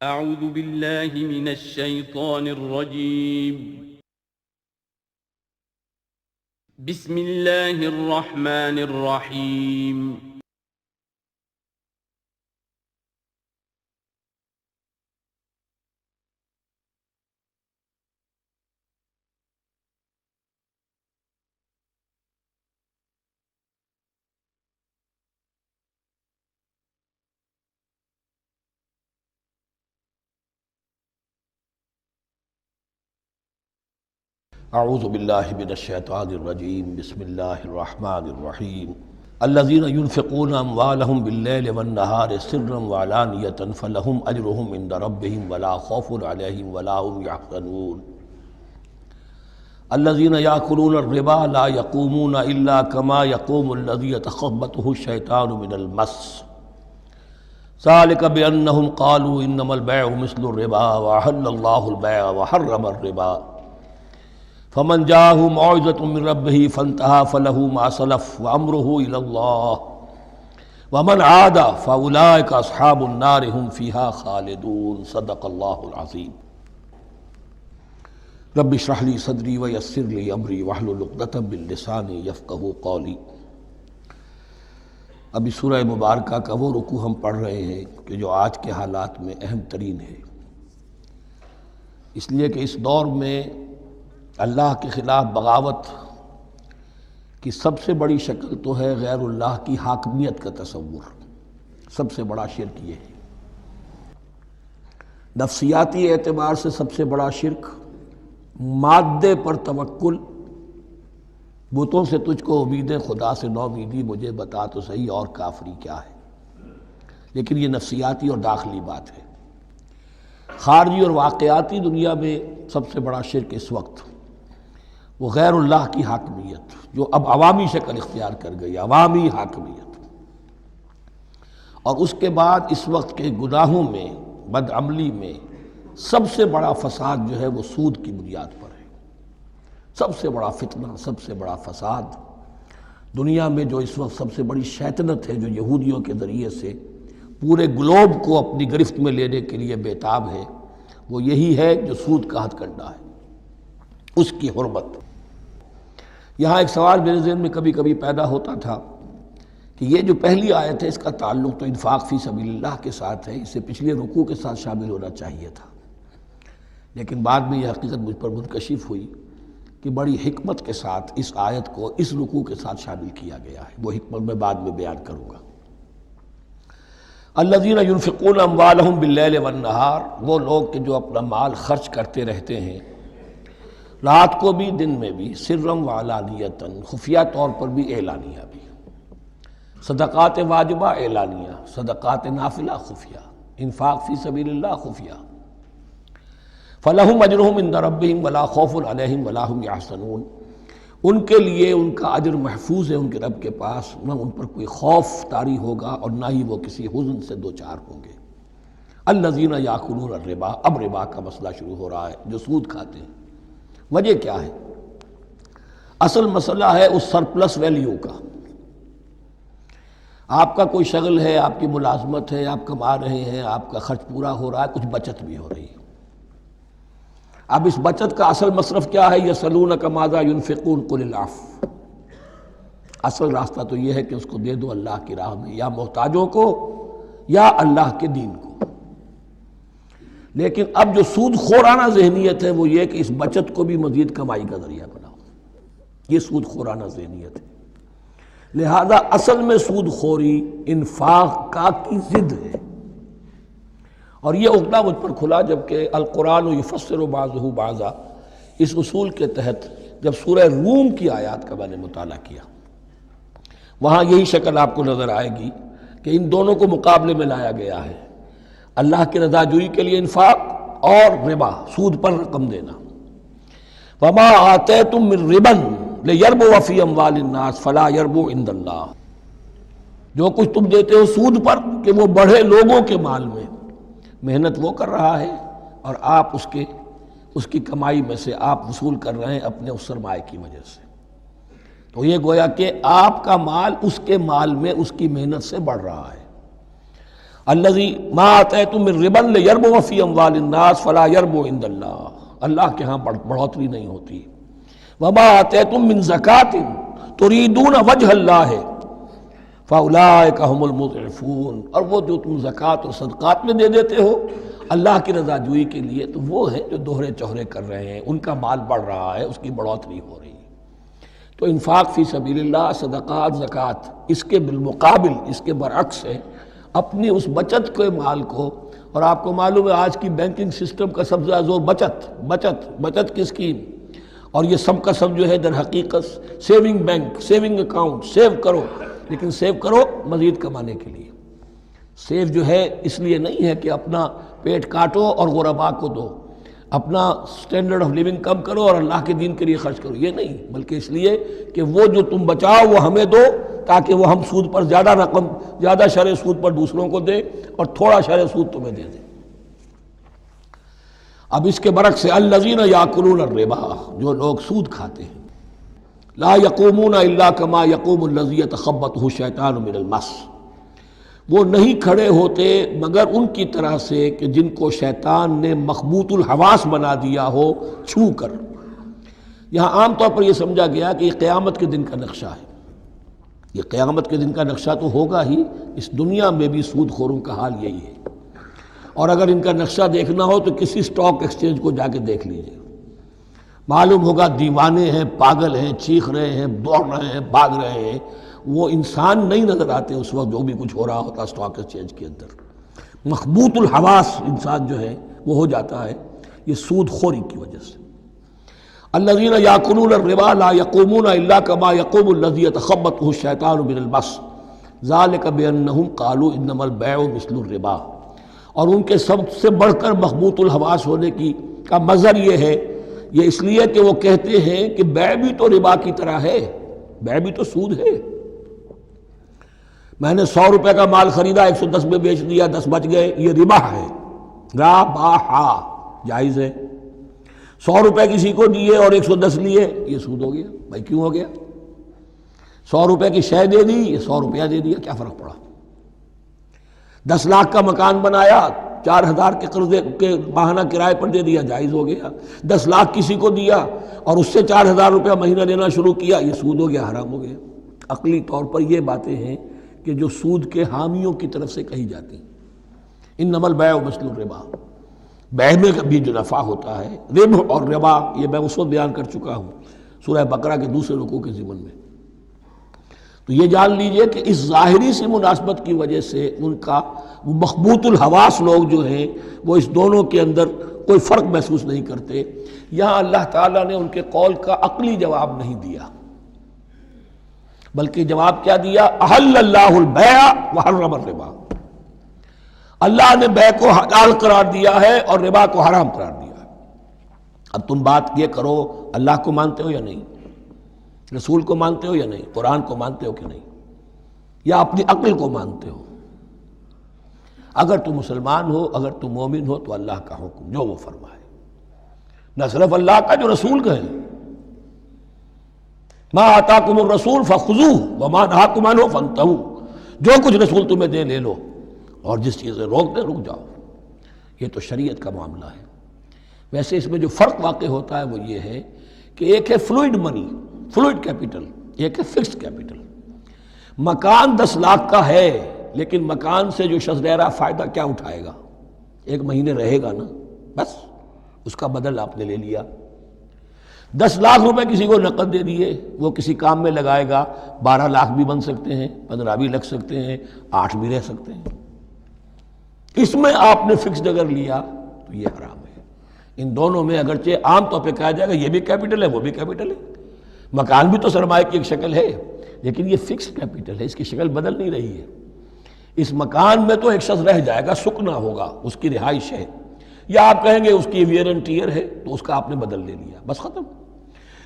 اعوذ باللہ من الشیطان الرجیم بسم اللہ الرحمن الرحیم اعوذ باللہ من الشیطان الرجیم بسم اللہ الرحمن الرحیم الذین ينفقون اموالهم باللیل والنہار سرا وعلانیۃ فلہم اجرہم عند ربہم ولا خوف علیہم ولا هم یحزنون الذین یأکلون الربا لا یقومون الا کما یقوم الذی یتخبطہ الشیطان من المس ذلک بأنہم قالوا انما البیع مثل الربا وأحل اللہ البیع وحرم الربا فمن جاءه موعظة من ربه فانتهى فله ما سلف وأمره إلى الله ومن عاد فأولئك أصحاب النار هم فيها خالدون صدق الله العظيم رب اشرح لي صدري ويسر لي أمري واحلل عقدة من لساني يفقهوا قولي۔ ابھی سورہ مبارکہ کا وہ رکوع ہم پڑھ رہے ہیں کہ جو آج کے حالات میں اہم ترین ہے، اس لیے کہ اس دور میں اللہ کے خلاف بغاوت کی سب سے بڑی شکل تو ہے غیر اللہ کی حاکمیت کا تصور۔ سب سے بڑا شرک یہ ہے، نفسیاتی اعتبار سے سب سے بڑا شرک مادے پر توکل، بتوں سے تجھ کو امید خدا سے نو امیدی، مجھے بتا تو صحیح اور کافری کیا ہے۔ لیکن یہ نفسیاتی اور داخلی بات ہے۔ خارجی اور واقعاتی دنیا میں سب سے بڑا شرک اس وقت وہ غیر اللہ کی حاکمیت، جو اب عوامی شکل اختیار کر گئی، عوامی حاکمیت۔ اور اس کے بعد اس وقت کے گناہوں میں، بدعملی میں سب سے بڑا فساد جو ہے وہ سود کی بنیاد پر ہے۔ سب سے بڑا فتنہ، سب سے بڑا فساد دنیا میں جو اس وقت سب سے بڑی شیطنت ہے، جو یہودیوں کے ذریعے سے پورے گلوب کو اپنی گرفت میں لینے کے لیے بےتاب ہے، وہ یہی ہے جو سود کا ہتھ کنڈا ہے، اس کی حرمت۔ یہاں ایک سوال میرے ذہن میں کبھی کبھی پیدا ہوتا تھا کہ یہ جو پہلی آیت ہے اس کا تعلق تو انفاق فی سبیل اللہ کے ساتھ ہے، اسے پچھلے رکوع کے ساتھ شامل ہونا چاہیے تھا، لیکن بعد میں یہ حقیقت مجھ پر منکشف ہوئی کہ بڑی حکمت کے ساتھ اس آیت کو اس رکوع کے ساتھ شامل کیا گیا ہے۔ وہ حکمت میں بعد میں بیان کروں گا۔ الذین ينفقون اموالهم باللیل والنہار، وہ لوگ کہ جو اپنا مال خرچ کرتے رہتے ہیں رات کو بھی دن میں بھی، سرم وعلانیتاً، خفیہ طور پر بھی اعلانیہ بھی، صدقات واجبہ اعلانیہ، صدقات نافلہ خفیہ، انفاق فی سبیل اللہ خفیہ۔ فلہم اجرہم عند ربہم ولا خوف علیہم ولا ہم یحزنون، ان کے لیے ان کا اجر محفوظ ہے ان کے رب کے پاس، نہ ان پر کوئی خوف طاری ہوگا اور نہ ہی وہ کسی حزن سے دوچار ہوں گے۔ الذین یاکلون الربا، اب ربا کا مسئلہ شروع ہو رہا ہے، جو سود کھاتے ہیں۔ وجہ کیا ہے؟ اصل مسئلہ ہے اس سرپلس ویلیو کا۔ آپ کا کوئی شغل ہے، آپ کی ملازمت ہے، آپ کما رہے ہیں، آپ کا خرچ پورا ہو رہا ہے، کچھ بچت بھی ہو رہی ہے۔ اب اس بچت کا اصل مصرف کیا ہے؟ یسألونک ماذا ینفقون قل العفو۔ اصل راستہ تو یہ ہے کہ اس کو دے دو اللہ کی راہ میں، یا محتاجوں کو یا اللہ کے دین کو۔ لیکن اب جو سود خورانہ ذہنیت ہے وہ یہ کہ اس بچت کو بھی مزید کمائی کا ذریعہ بناؤ، یہ سود خورانہ ذہنیت ہے۔ لہذا اصل میں سود خوری انفاق کا کی ضد ہے، اور یہ عقدہ مجھ پر کھلا جبکہ القرآن یفسر بعضہ بعضا، اس اصول کے تحت جب سورہ روم کی آیات کا میں نے مطالعہ کیا، وہاں یہی شکل آپ کو نظر آئے گی کہ ان دونوں کو مقابلے میں لایا گیا ہے، اللہ کی رضا جوئی کے لیے انفاق اور ربا، سود پر رقم دینا۔ وما آتیتم من ربا لیربو فی اموال الناس فلا یربو عند اللہ، جو کچھ تم دیتے ہو سود پر کہ وہ بڑھے لوگوں کے مال میں، محنت وہ کر رہا ہے اور آپ اس کی کمائی میں سے آپ وصول کر رہے ہیں اپنے اس سرمایہ کی وجہ سے۔ تو یہ گویا کہ آپ کا مال اس کے مال میں اس کی محنت سے بڑھ رہا ہے۔ الذی ما آتیتم من ربا لیربو فی اموال الناس فلا یربو عند اللہ، اللہ کے ہاں بڑھوتری نہیں ہوتی. وما آتیتم من زکاۃ تریدون وجہ اللہ فاولئک هم المضعفون، اور وہ جو تم زکوٰۃ اور صدقات میں دے دیتے ہو اللہ کی رضا جوئی کے لیے، تو وہ ہیں جو دوہرے چوہرے کر رہے ہیں، ان کا مال بڑھ رہا ہے، اس کی بڑھوتری ہو رہی ہے. تو انفاق فی سبیل اللہ، صدقات، زکوٰۃ، اس کے بالمقابل، اس کے برعکس ہے اپنی اس بچت کے مال کو. اور آپ کو معلوم ہے آج کی بینکنگ سسٹم کا سب سے زیادہ زور بچت کی اسکیم، اور یہ سب کا سب جو ہے در حقیقت saving bank, saving account, save کرو، لیکن سیو کرو مزید کمانے کے لیے. سیو جو ہے اس لیے نہیں ہے کہ اپنا پیٹ کاٹو اور غرباء کو دو، اپنا سٹینڈرڈ آف لیونگ کم کرو اور اللہ کے دین کے لیے خرچ کرو، یہ نہیں، بلکہ اس لیے کہ وہ جو تم بچاؤ وہ ہمیں دو، تاکہ وہ ہم سود پر زیادہ رقم، زیادہ شرح سود پر دوسروں کو دے اور تھوڑا شرح سود تمہیں دے دے. اب اس کے برعکس ہے الذین یاکلون الربا، جو لوگ سود کھاتے ہیں، لا یقومون الا کما یقوم الذی یتخبطہ الشیطان من المس، وہ نہیں کھڑے ہوتے مگر ان کی طرح سے کہ جن کو شیطان نے مخبوط الحواس بنا دیا ہو چھو کر. یہاں عام طور پر یہ سمجھا گیا کہ یہ قیامت کے دن کا نقشہ ہے. یہ قیامت کے دن کا نقشہ تو ہوگا ہی، اس دنیا میں بھی سود خوروں کا حال یہی ہے. اور اگر ان کا نقشہ دیکھنا ہو تو کسی سٹاک ایکسچینج کو جا کے دیکھ لیجئے، معلوم ہوگا دیوانے ہیں، پاگل ہیں، چیخ رہے ہیں، دوڑ رہے ہیں، بھاگ رہے ہیں. وہ انسان نہیں نظر آتے اس وقت جو بھی کچھ ہو رہا ہوتا سٹاک ایکسچینج کے اندر. مخبوط الحواس انسان جو ہے وہ ہو جاتا ہے، یہ سود خوری کی وجہ سے. الذین یاکلون الربا لا یقومون الا کما یقوم الذی یتخبطہ الشیطان من المس ذلک بانہم قالوا انما البیع مثل الربا. اور ان کے سب سے بڑھ کر مخبوط الحواس ہونے کا مظہر یہ ہے، یہ اس لیے کہ وہ کہتے ہیں کہ بیع بھی تو ربا کی طرح ہے، بیع بھی تو سود ہے. میں نے 100 روپے کا مال خریدا، 110 میں بیچ دیا، 10 بچ گئے، یہ ربا ہے، ربا جائز ہے. 100 روپے کسی کو دیے اور 110 لیے، یہ سود ہو گیا. بھائی کیوں ہو گیا؟ 100 روپے کی شے دے دی، یہ 100 روپیہ دے دیا، کیا فرق پڑا؟ 10 لاکھ کا مکان بنایا، 4000 کے قرضے کے ماہانہ کرائے پر دے دیا، جائز ہو گیا. 10 لاکھ کسی کو دیا اور اس سے 4000 روپیہ مہینہ دینا شروع کیا، یہ سود ہو گیا، حرام ہو گیا. عقلی طور پر یہ باتیں ہیں کہ جو سود کے حامیوں کی طرف سے کہی جاتی ہیں. انما البیع مثل الربا، بیع میں بھی جو نفع ہوتا ہے، ربح اور ربا یہ میں اس وقت بیان کر چکا ہوں سورہ بقرہ کے دوسرے رکوع کے ضمن میں. تو یہ جان لیجئے کہ اس ظاہری سی مناسبت کی وجہ سے ان کا مخبوط الحواس لوگ جو ہیں وہ اس دونوں کے اندر کوئی فرق محسوس نہیں کرتے. یہاں اللہ تعالیٰ نے ان کے قول کا عقلی جواب نہیں دیا، بلکہ جواب کیا دیا؟ احل اللہ البیع وحرم الربا. اللہ نے بیع کو حلال قرار دیا ہے اور ربا کو حرام قرار دیا ہے. اب تم بات یہ کرو، اللہ کو مانتے ہو یا نہیں؟ رسول کو مانتے ہو یا نہیں؟ قرآن کو مانتے ہو کہ نہیں؟ یا اپنی عقل کو مانتے ہو؟ اگر تم مسلمان ہو، اگر تم مومن ہو تو اللہ کا حکم جو وہ فرمائے، نہ صرف اللہ کا، جو رسول کا ہے. ما آتاکم الرسول فخذوہ وما نہاکم عنہ فانتہوا، جو کچھ رسول تمہیں دے لے لو، اور جس چیز سے روک دے رک جاؤ. یہ تو شریعت کا معاملہ ہے. ویسے اس میں جو فرق واقع ہوتا ہے وہ یہ ہے کہ ایک ہے فلوئڈ منی، فلوئڈ کیپٹل، ایک ہے فکسڈ کیپٹل. مکان 10 لاکھ کا ہے، لیکن مکان سے جو شخص رہ رہا فائدہ کیا اٹھائے گا؟ 1 مہینے رہے گا نا، بس اس کا بدل آپ نے لے لیا. 10 لاکھ روپے کسی کو نقد دے دیے، وہ کسی کام میں لگائے گا، 12 لاکھ بھی بن سکتے ہیں، 15 بھی لگ سکتے ہیں، 8 بھی رہ سکتے ہیں. اس میں آپ نے فکسڈ اگر لیا تو یہ حرام ہے. ان دونوں میں اگرچہ عام طور پہ کہا جائے گا یہ بھی کیپٹل ہے وہ بھی کیپٹل ہے، مکان بھی تو سرمایہ کی ایک شکل ہے، لیکن یہ فکسڈ کیپٹل ہے، اس کی شکل بدل نہیں رہی ہے. اس مکان میں تو ایک شخص رہ جائے گا، سکنا ہوگا، اس کی رہائش ہے، یا آپ کہیں گے اس کی ویئر اینڈ ٹیئر ہے تو اس کا آپ نے بدل لے لیا، بس ختم.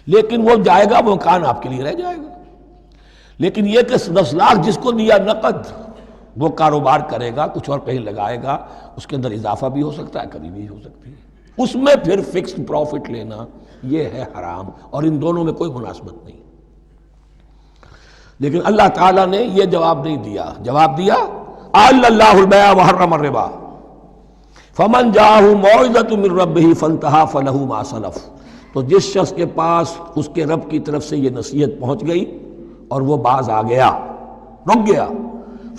لیکن وہ جائے گا، وہ مکان آپ کے لیے رہ جائے گا. لیکن یہ کہ 10 لاکھ جس کو دیا نقد، وہ کاروبار کرے گا، کچھ اور کہیں لگائے گا، اس کے اندر اضافہ بھی ہو سکتا ہے، کمی بھی ہو سکتی ہے. اس میں پھر فکسڈ پروفٹ لینا یہ ہے حرام، اور ان دونوں میں کوئی مناسبت نہیں. لیکن اللہ تعالیٰ نے یہ جواب نہیں دیا. جواب دیا احل اللہ البیع وحرم الربا فمن جاءہ موعظۃ من ربہ فانتہی فلہ ما سلف، تو جس شخص کے پاس اس کے رب کی طرف سے یہ نصیحت پہنچ گئی اور وہ باز آ گیا، رک گیا،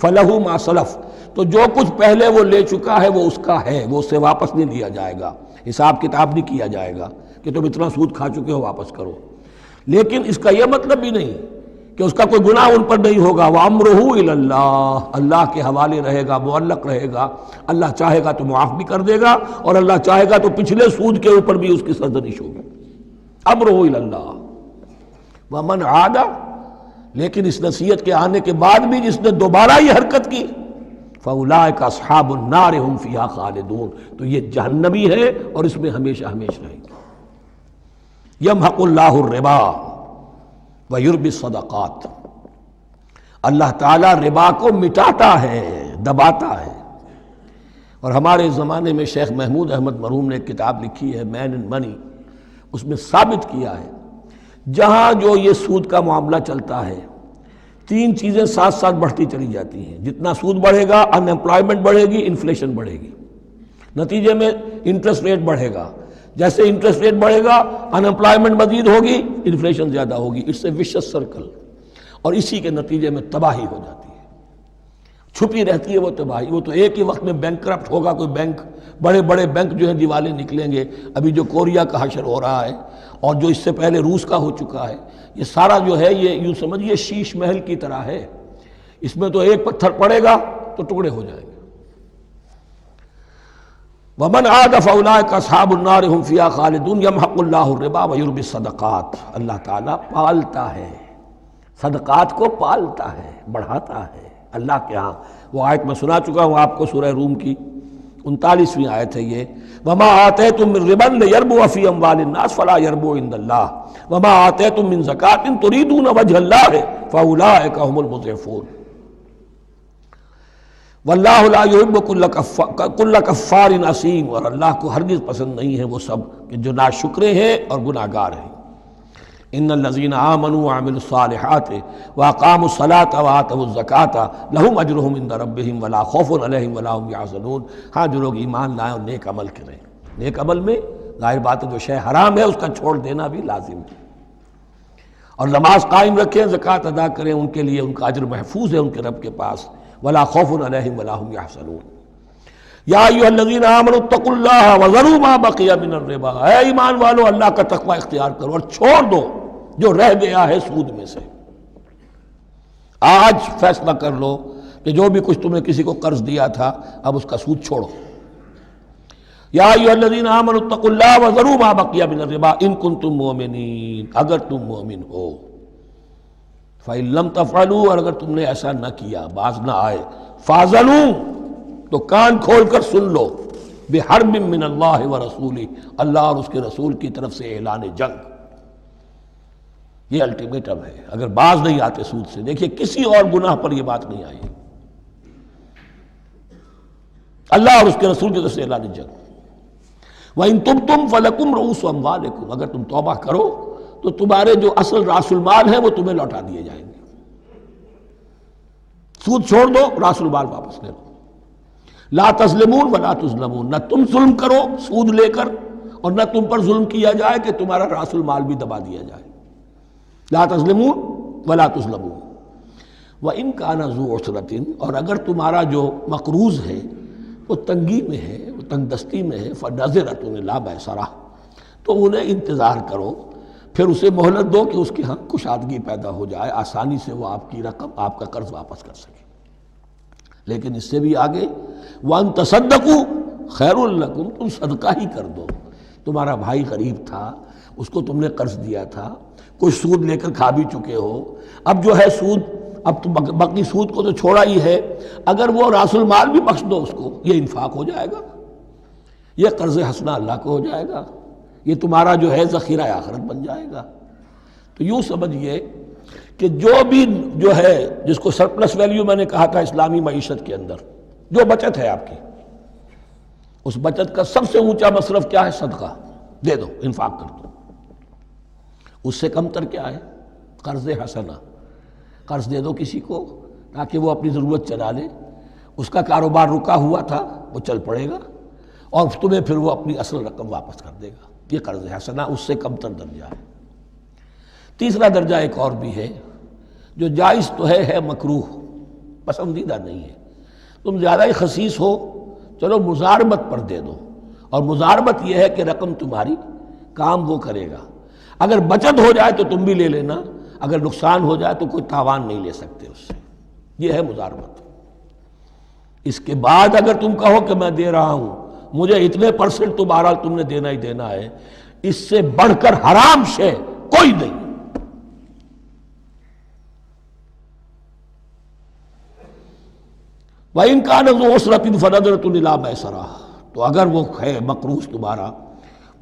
فلہ ما سلف، تو جو کچھ پہلے وہ لے چکا ہے وہ اس کا ہے، وہ اس سے واپس نہیں لیا جائے گا، حساب کتاب نہیں کیا جائے گا کہ تم اتنا سود کھا چکے ہو واپس کرو۔ لیکن اس کا یہ مطلب بھی نہیں کہ اس کا کوئی گناہ ان پر نہیں ہوگا، وَأَمْرُهُ إِلَى اللَّهِ، اللہ کے حوالے رہے گا، معلق رہے گا، اللہ چاہے گا تو معاف بھی کر دے گا اور اللہ چاہے گا تو پچھلے سود کے اوپر بھی اس کی سرزنش ہوگی۔ أَمْرُهُ إِلَى اللَّهِ وَمَنْ عَادَ، لیکن اس نصیحت کے آنے کے بعد بھی جس نے دوبارہ یہ حرکت کی فَأُولَٰئِكَ أَصْحَابُ النَّارِ هُمْ فِيهَا خَالِدُونَ، تو یہ جہنمی ہے اور اس میں ہمیشہ ہمیشہ رہیں گے۔ يَمْحَقُ اللَّهُ الرِّبَا وَيُرْبِي الصَّدَقَاتِ، اللہ تعالیٰ ربا کو مٹاتا ہے، دباتا ہے۔ اور ہمارے زمانے میں شیخ محمود احمد مرحوم نے ایک کتاب لکھی ہے مین اینڈ منی، اس میں ثابت کیا ہے جہاں جو یہ سود کا معاملہ چلتا ہے تین چیزیں ساتھ ساتھ بڑھتی چلی جاتی ہیں، جتنا سود بڑھے گا ان امپلائمنٹ بڑھے گی، انفلیشن بڑھے گی، نتیجے میں انٹرسٹ ریٹ بڑھے گا، جیسے انٹرسٹ ریٹ بڑھے گا ان امپلائمنٹ مزید ہوگی، انفلیشن زیادہ ہوگی، اٹس اے ویشس سرکل، اور اسی کے نتیجے میں تباہی ہو جاتی ہے، چھپی رہتی ہے وہ تباہی۔ وہ تو ایک ہی وقت میں بینک کرپٹ ہوگا، کوئی بینک، بڑے بڑے بینک جو ہیں دیوالے نکلیں گے، ابھی جو کوریا کا حشر ہو رہا ہے اور جو اس سے پہلے روس کا ہو چکا ہے، یہ سارا جو ہے یہ یوں سمجھیے شیش محل کی طرح ہے، اس میں تو ایک پتھر پڑے گا تو ٹکڑے ہو جائیں گے۔ وَمَنْ عَادَ فَأُولَٰئِكَ أَصْحَابُ النَّارِ هُمْ فِيهَا خَالِدُونَ يَمْحَقُ اللَّهُ الرِّبَا وَيُرْبِي الصَّدَقَاتِ، اللہ تعالیٰ پالتا ہے، صدقات کو پالتا ہے، بڑھاتا ہے اللہ کے ہاں۔ وہ آیت میں سنا چکا ہوں آپ کو، سورہ روم کی 39ویں آیت ہے یہ، وَمَا آتَيْتُم مِّن رِّبًا لِّيَرْبُوَ فِي أَمْوَالِ النَّاسِ فَلَا يَرْبُو عِندَ اللَّهِ وَمَا آتَيْتُم مِّن زَكَاةٍ تُرِيدُونَ وَجْهَ اللَّهِ فَأُولَٰئِكَ هُمُ الْمُضْعِفُونَ واللہ لا یحب کل کفار اثیم، اور اللہ کو ہرگز پسند نہیں ہے وہ سب کہ جو ناشکرے ہیں اور گناہ گار ہیں۔ ان الذین آمنوا وعملوا الصالحات واقاموا الصلاة وآتوا الزکاة لہم اجرہم عند ربہم ولا خوف علیہم ولا ہم یحزنون، ہاں جو لوگ ایمان لائیں اور نیک عمل کریں، نیک عمل میں ظاہر بات ہے جو شے حرام ہے اس کا چھوڑ دینا بھی لازم ہے، اور نماز قائم رکھیں، زکوٰۃ ادا کریں، ان کے لیے ان کا اجر محفوظ ہے ان کے رب کے پاس، ولا خوف علیہم ولا ہم یحزنون۔ یا ایھا الذین آمنوا اتقوا اللہ وذروا ما بقی من الربا، اے ایمان والو اللہ کا تقوی اختیار کرو اور چھوڑ دو جو رہ گیا ہے سود میں سے۔ آج فیصلہ کر لو کہ جو بھی کچھ تم نے کسی کو قرض دیا تھا اب اس کا سود چھوڑو۔ یا ایھا الذین آمنوا اتقوا اللہ وذروا ما بقی من الربا ان کنتم مؤمنین، اگر تم مومن ہو۔ فَإِن لَمْ تَفْعَلُوا، اور اگر تم نے ایسا نہ کیا، باز نہ آئے، فَاذَنُوا، تو کان کھول کر سن لو، بِحَرْبٍ مِّنَ اللَّهِ وَرَسُولِهِ، اللہ اور اس کے رسول کی طرف سے اعلان جنگ، یہ الٹیمیٹم ہے اگر باز نہیں آتے سود سے۔ دیکھیے کسی اور گناہ پر یہ بات نہیں آئی، اللہ اور اس کے رسول کی طرف سے اعلان جنگ۔ وَإِن تُبْتُمْ فَلَكُمْ رُءُوسُ أَمْوَالِكُمْ، اگر تم توبہ کرو تو تمہارے جو اصل راس المال ہیں وہ تمہیں لوٹا دیے جائیں گے۔ سود چھوڑ دو، راس المال واپس لے لو۔ لا تظلمون ولا تظلمون، نہ تم ظلم کرو سود لے کر اور نہ تم پر ظلم کیا جائے کہ تمہارا راس المال بھی دبا دیا جائے۔ لا تظلمون ولا تظلمون۔ وَإِن كَانَ ذُو عُسْرَةٍ، اور اگر تمہارا جو مقروض ہے وہ تنگی میں ہے، وہ تنگ دستی میں ہے، فَنَظِرَةٌ إِلَىٰ مَيْسَرَةٍ، تو انہیں انتظار کرو، پھر اسے مہلت دو کہ اس کے ہاں کشادگی پیدا ہو جائے، آسانی سے وہ آپ کی رقم، آپ کا قرض واپس کر سکے۔ لیکن اس سے بھی آگے وَأَن تَصَدَّقُوا خَيْرٌ لَكُمْ، تم صدقہ ہی کر دو۔ تمہارا بھائی غریب تھا، اس کو تم نے قرض دیا تھا، کچھ سود لے کر کھا بھی چکے ہو، اب جو ہے سود، اب تو باقی سود کو تو چھوڑا ہی ہے، اگر وہ راس المال بھی بخش دو اس کو، یہ انفاق ہو جائے گا، یہ قرض حسنہ اللہ کو ہو جائے گا، یہ تمہارا جو ہے ذخیرہ آخرت بن جائے گا۔ تو یوں سمجھیے کہ جو بھی جو ہے جس کو سرپلس ویلیو میں نے کہا تھا اسلامی معیشت کے اندر، جو بچت ہے آپ کی، اس بچت کا سب سے اونچا مصرف کیا ہے؟ صدقہ دے دو، انفاق کر دو۔ اس سے کم تر کیا ہے؟ قرض حسنہ، قرض دے دو کسی کو تاکہ وہ اپنی ضرورت چلا لے، اس کا کاروبار رکا ہوا تھا وہ چل پڑے گا اور تمہیں پھر وہ اپنی اصل رقم واپس کر دے گا. یہ قرض حسنہ اس سے کم تر درجہ ہے. تیسرا درجہ ایک اور بھی ہے جو جائز تو ہے مکروہ، پسندیدہ نہیں ہے. تم زیادہ ہی خسیس ہو، چلو مزاربت پر دے دو، اور مزاربت یہ ہے کہ رقم تمہاری کام وہ کرے گا. اگر بچت ہو جائے تو تم بھی لے لینا، اگر نقصان ہو جائے تو کوئی تاوان نہیں لے سکتے اس سے. یہ ہے مزاربت. اس کے بعد اگر تم کہو کہ میں دے رہا ہوں، مجھے اتنے % تو بہرحال تم نے دینا ہی دینا ہے، اس سے بڑھ کر حرام شے کوئی نہیں. وَإِنْ كَانَ ذُو عُسْرَةٍ فَنَظْرَةٌ إِلَىٰ مَيْسَرَةٍ، تو اگر وہ ہے مقروض تمہارا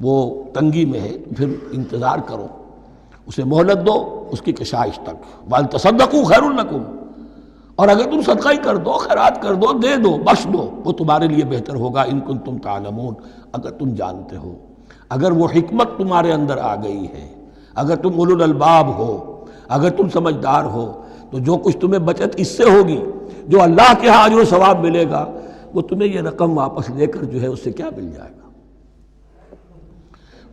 وہ تنگی میں ہے، پھر انتظار کرو، اسے مہلت دو اس کی کشائش تک. وَأَن تَصَدَّقُوا خَيْرٌ لَكُمْ، اور اگر تم صدقہ ہی کر دو، خیرات کر دو، دے دو، بخش دو، وہ تمہارے لیے بہتر ہوگا. ان کنتم تعلمون، اگر تم جانتے ہو، اگر وہ حکمت تمہارے اندر آ گئی ہے، اگر تم اولو الالباب ہو، اگر تم سمجھدار ہو، تو جو کچھ تمہیں بچت اس سے ہوگی، جو اللہ کے ہاں اجر و ثواب ملے گا، وہ تمہیں یہ رقم واپس لے کر جو ہے اس سے کیا مل جائے گا.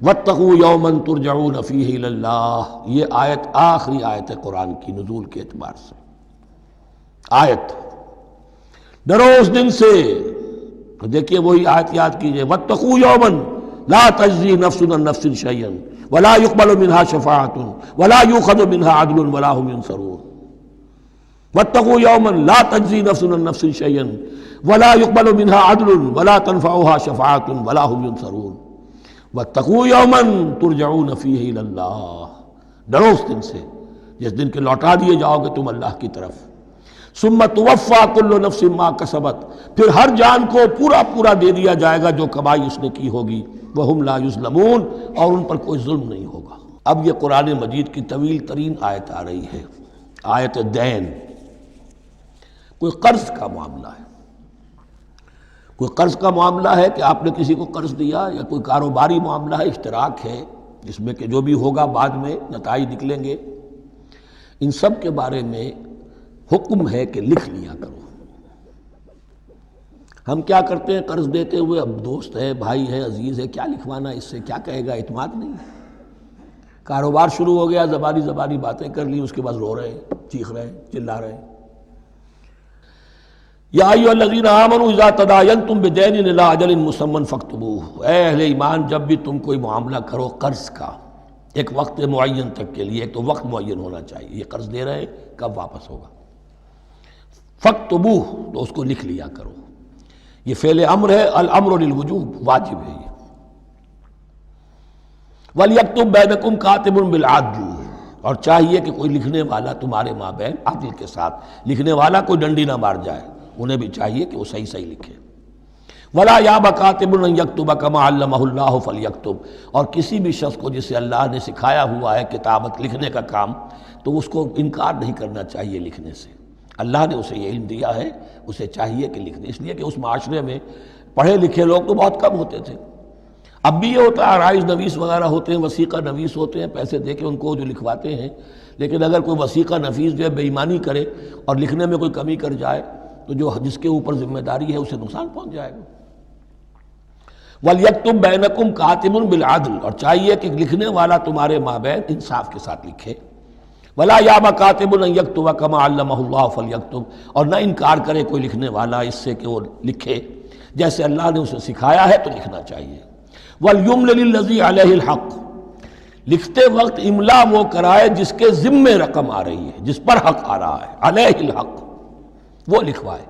وَاتَّقُوا يَوْمًا تُرْجَعُونَ فِيهِ إِلَى اللَّهِ، یہ آیت آخری آیت ہے قرآن کی نزول کے اعتبار سے. آیت ڈرو اس دن سے، تو دیکھیے وہی آیت یاد کیجئے. وَاتَّقُوا يَوْمًا لَا تَجْزِي نَفْسٌ عَن نَفْسٍ شَيْئًا وَلَا يُقْبَلُ مِنْهَا شَفَاعَةٌ وَلَا يُؤْخَذُ مِنْهَا عَدْلٌ وَلَا هُمْ يُنصَرُونَ. وَاتَّقُوا يَوْمًا لَا تَجْزِي نَفْسٌ عَن نَفْسٍ شَيْئًا وَلَا يُقْبَلُ مِنْهَا عَدْلٌ وَلَا تَنفَعُهَا شَفَاعَةٌ وَلَا هُمْ يُنصَرُونَ. وَاتَّقُوا يَوْمًا تُرْجَعُونَ فِيهِ إِلَى اللَّهِ، ڈرو اس دن سے جس دن کے لوٹا دیے جاؤ گے تم اللہ کی طرف. ثم توفیٰ کل نفس ما کسبت، پھر ہر جان کو پورا پورا دے دیا جائے گا جو کمائی اس نے کی ہوگی. وہم لا یظلمون، اور ان پر کوئی ظلم نہیں ہوگا. اب یہ قرآن مجید کی طویل ترین آیت آ رہی ہے، آیت دین. کوئی قرض کا معاملہ ہے، کوئی قرض کا معاملہ ہے کہ آپ نے کسی کو قرض دیا، یا کوئی کاروباری معاملہ ہے، اشتراک ہے جس میں کہ جو بھی ہوگا بعد میں نتائج نکلیں گے. ان سب کے بارے میں حکم ہے کہ لکھ لیا کرو. ہم کیا کرتے ہیں قرض دیتے ہوئے، اب دوست ہے، بھائی ہے، عزیز ہے، کیا لکھوانا، اس سے کیا کہے گا، اعتماد نہیں ہے. کاروبار شروع ہو گیا، زبانی باتیں کر لی، اس کے بعد رو رہے ہیں، چیخ رہے ہیں، چلا رہے ہیں. یا ایھا الذین آمنوا اذا تداینتم بدین الی اجل مسمى فاکتبوہ، اے اہل ایمان جب بھی تم کوئی معاملہ کرو قرض کا ایک وقت معین تک کے لیے، ایک تو وقت معین ہونا چاہیے، یہ قرض دے رہے ہیں کب واپس ہوگا. فاکتبوہ، تو اس کو لکھ لیا کرو. یہ فعل امر ہے، الامر للوجوب، واجب ہے یہ. وَلْيَكْتُبْ بَيْنَكُمْ كَاتِبٌ بِالْعَدْلِ، اور چاہیے کہ کوئی لکھنے والا تمہارے مابین عدل کے ساتھ، لکھنے والا کوئی ڈنڈی نہ مار جائے، انہیں بھی چاہیے کہ وہ صحیح صحیح لکھے. وَلَا يَأْبَ كَاتِبٌ أَن يَكْتُبَ كَمَا عَلَّمَهُ اللَّهُ فَلْيَكْتُبْ، اور کسی بھی شخص کو جسے اللہ نے سکھایا ہوا ہے کتابت لکھنے کا کام، تو اس کو انکار نہیں کرنا چاہیے لکھنے سے. اللہ نے اسے یہ علم دیا ہے، اسے چاہیے کہ لکھ دے. اس لیے کہ اس معاشرے میں پڑھے لکھے لوگ تو بہت کم ہوتے تھے. اب بھی یہ ہوتا ہے، عرائض نویس وغیرہ ہوتے ہیں، وثیقہ نویس ہوتے ہیں، پیسے دے کے ان کو جو لکھواتے ہیں. لیکن اگر کوئی وثیقہ نویس جو ہے بے ایمانی کرے اور لکھنے میں کوئی کمی کر جائے تو جو جس کے اوپر ذمہ داری ہے اسے نقصان پہنچ جائے گا. وَلْيَكْتُبْ بَيْنَكُمْ كَاتِبٌ بِالْعَدْلِ، اور چاہیے کہ لکھنے والا تمہارے مابین انصاف کے ساتھ لکھے. وَلَا يَأْبَ كَاتِبٌ أَن يَكْتُبَ كَمَا عَلَّمَهُ اللَّهُ فَلْيَكْتُبْ، اور نہ انکار کرے کوئی لکھنے والا اس سے کہ وہ لکھے جیسے اللہ نے اسے سکھایا ہے تو لکھنا چاہیے. وَلْيُمْلِلِ الَّذِي عَلَيْهِ الْحَقُّ، لکھتے وقت املا وہ کرائے جس کے ذمے رقم آ رہی ہے، جس پر حق آ رہا ہے. علیہ الحق، وہ لکھوائے.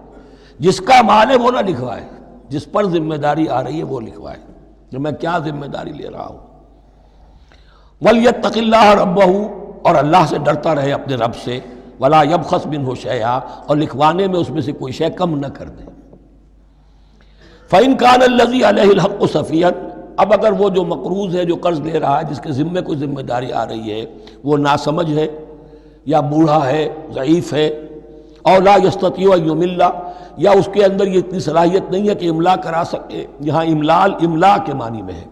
جس کا مال ہے وہ نہ لکھوائے، جس پر ذمہ داری آ رہی ہے وہ لکھوائے کہ میں کیا ذمہ داری لے رہا ہوں. وَلْيَتَّقِ اللَّهَ رَبَّهُ، اور اللہ سے ڈرتا رہے اپنے رب سے. وَلَا يَبْخَسْ مِنْهُ شَيْئًا، اور لکھوانے میں اس میں سے کوئی شے کم نہ کر دے. فَإِنْ كَانَ الَّذِي عَلَيْهِ الْحَقُّ سَفِيًّا، اب اگر وہ جو مقروض ہے، جو قرض لے رہا ہے، جس کے ذمے کوئی ذمہ داری آ رہی ہے، وہ ناسمجھ ہے یا بوڑھا ہے، ضعیف ہے، اور لا یستطیع ان یملا، یا اس کے اندر یہ اتنی صلاحیت نہیں ہے کہ املا کرا سکے، یہاں املا کے معنی میں ہے.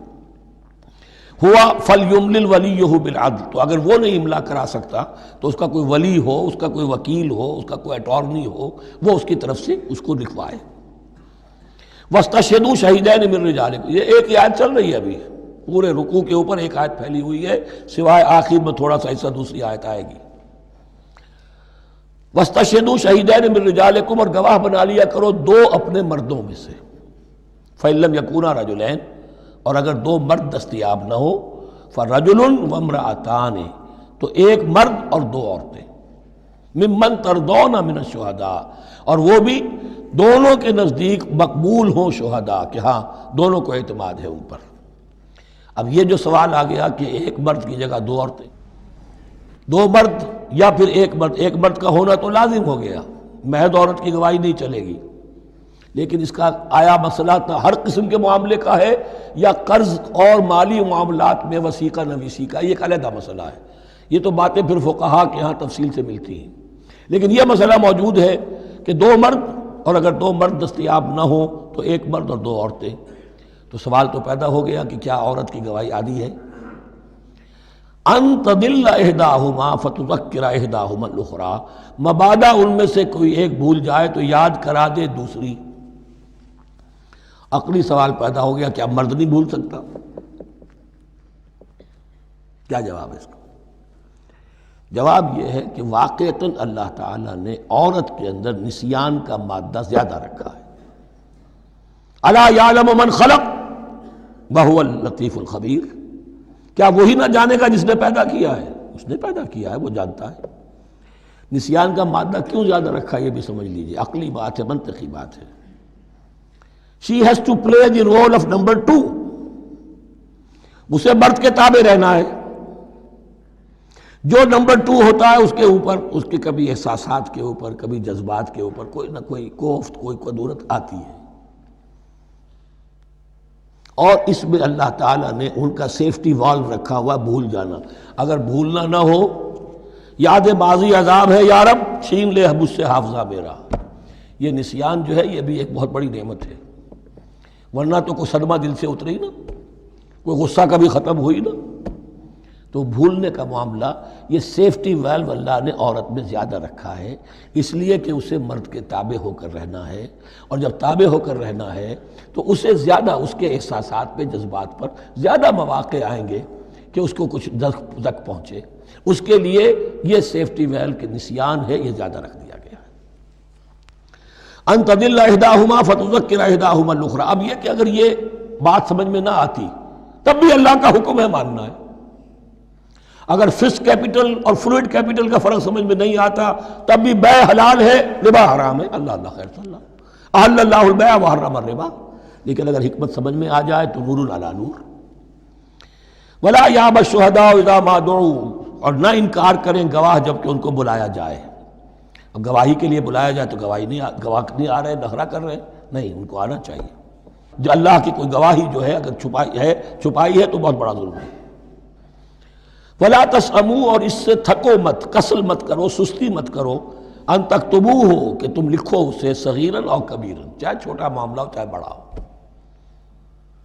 ہوا فلیملل ولیہ بالعدل، تو اگر وہ نہیں املا کرا سکتا تو اس کا کوئی ولی ہو، اس کا کوئی وکیل ہو، اس کا کوئی اٹارنی ہو، وہ اس کی طرف سے اس کو لکھوائے۔ واستشہدوا شہیدین من رجالکم، یہ ایک ہی آیت چل رہی ہے ابھی، پورے رکوع کے اوپر ایک آیت پھیلی ہوئی ہے، سوائے آخر میں تھوڑا سا حصہ دوسری آیت آئے گی۔ واستشہدوا شہیدین من رجالکم، اور گواہ بنا لیا کرو دو اپنے مردوں میں سے، فإن لم یکونا رجلین، اور اگر دو مرد دستیاب نہ ہو، فرجل وامرأتان، تو ایک مرد اور دو عورتیں، ممن ترضون من الشہداء، اور وہ بھی دونوں کے نزدیک مقبول ہوں شہداء، کہ ہاں دونوں کو اعتماد ہے ان پر۔ اب یہ جو سوال آ گیا کہ ایک مرد کی جگہ دو عورتیں، دو مرد یا پھر ایک مرد کا ہونا تو لازم ہو گیا، محض عورت کی گواہی نہیں چلے گی، لیکن اس کا آیا مسئلہ ہر قسم کے معاملے کا ہے یا قرض اور مالی معاملات میں وثیقہ نویسی کا، یہ ایک علیحدہ مسئلہ ہے، یہ تو باتیں پھر فقہا کے ہاں تفصیل سے ملتی ہیں، لیکن یہ مسئلہ موجود ہے کہ دو مرد، اور اگر دو مرد دستیاب نہ ہوں تو ایک مرد اور دو عورتیں، تو سوال تو پیدا ہو گیا کہ کیا عورت کی گواہی عادی ہے؟ ان تضل احداہما فتذکر احداہما الاخری، مبادا ان میں سے کوئی ایک بھول جائے تو یاد کرا دے دوسری۔ عقلی سوال پیدا ہو گیا، کیا مرد نہیں بھول سکتا؟ کیا جواب ہے اس کا؟ جواب یہ ہے کہ واقعتاً اللہ تعالیٰ نے عورت کے اندر نسیان کا مادہ زیادہ رکھا ہے۔ الا یعلم من خلق وهو اللطیف الخبیر، کیا وہی نہ جانے گا جس نے پیدا کیا ہے؟ اس نے پیدا کیا ہے، وہ جانتا ہے۔ نسیان کا مادہ کیوں زیادہ رکھا یہ بھی سمجھ لیجیے، عقلی بات ہے، منطقی بات ہے۔ She has to play the role of number 2، اسے مرد کے تابع رہنا ہے، جو نمبر 2 ہوتا ہے اس کے اوپر اس کے کبھی احساسات کے اوپر، کبھی جذبات کے اوپر کوئی نہ کوئی کوفت، کوئی قدورت آتی ہے، اور اس میں اللہ تعالیٰ نے ان کا سیفٹی والو رکھا ہوا، بھول جانا، اگر بھولنا نہ ہو، یاد ماضی عذاب ہے یا رب چھین لے مجھ سے حافظہ میرا، یہ نسیان جو ہے یہ بھی ایک بہت بڑی نعمت ہے، ورنہ تو کوئی صدمہ دل سے اتری نا، کوئی غصہ کبھی ختم ہوئی نا، تو بھولنے کا معاملہ یہ سیفٹی ویلو اللہ نے عورت میں زیادہ رکھا ہے، اس لیے کہ اسے مرد کے تابع ہو کر رہنا ہے، اور جب تابع ہو کر رہنا ہے تو اسے زیادہ اس کے احساسات پہ، جذبات پر زیادہ مواقع آئیں گے کہ اس کو کچھ زک پہنچے، اس کے لیے یہ سیفٹی ویل کے نسیان ہے، یہ زیادہ رکھ دیا گیا ہے۔ ان تضل احداہما فتذکر احداہما الاخری، اب یہ کہ اگر یہ بات سمجھ میں نہ آتی تب بھی اللہ کا حکم ہے ماننا ہے، اگر فسک کیپٹل اور فلوئڈ کیپٹل کا فرق سمجھ میں نہیں آتا تب بھی بیع حلال ہے، ربا حرام ہے، اللہ خیر صلی اللہ احل اللہ البیع وحرم الربا، لیکن اگر حکمت سمجھ میں آ جائے تو نور علی نور۔ ولا یاب الشہداء اذا ما دعوا، اور نہ انکار کریں گواہ جب کہ ان کو بلایا جائے، اب گواہی کے لیے بلایا جائے تو گواہ نہیں آ رہے، نخرہ کر رہے ہیں، نہیں، ان کو آنا چاہیے۔ جو اللہ کی کوئی گواہی جو ہے اگر چھپائی ہے تو بہت بڑا ظلم ہے۔ ولا تسأموا، اور اس سے تھکو مت، کسل مت کرو، سستی مت کرو، ان تکتبوہ، کہ تم لکھو اسے، صغیرا او کبیرا، چاہے چھوٹا معاملہ ہو چاہے بڑا ہو،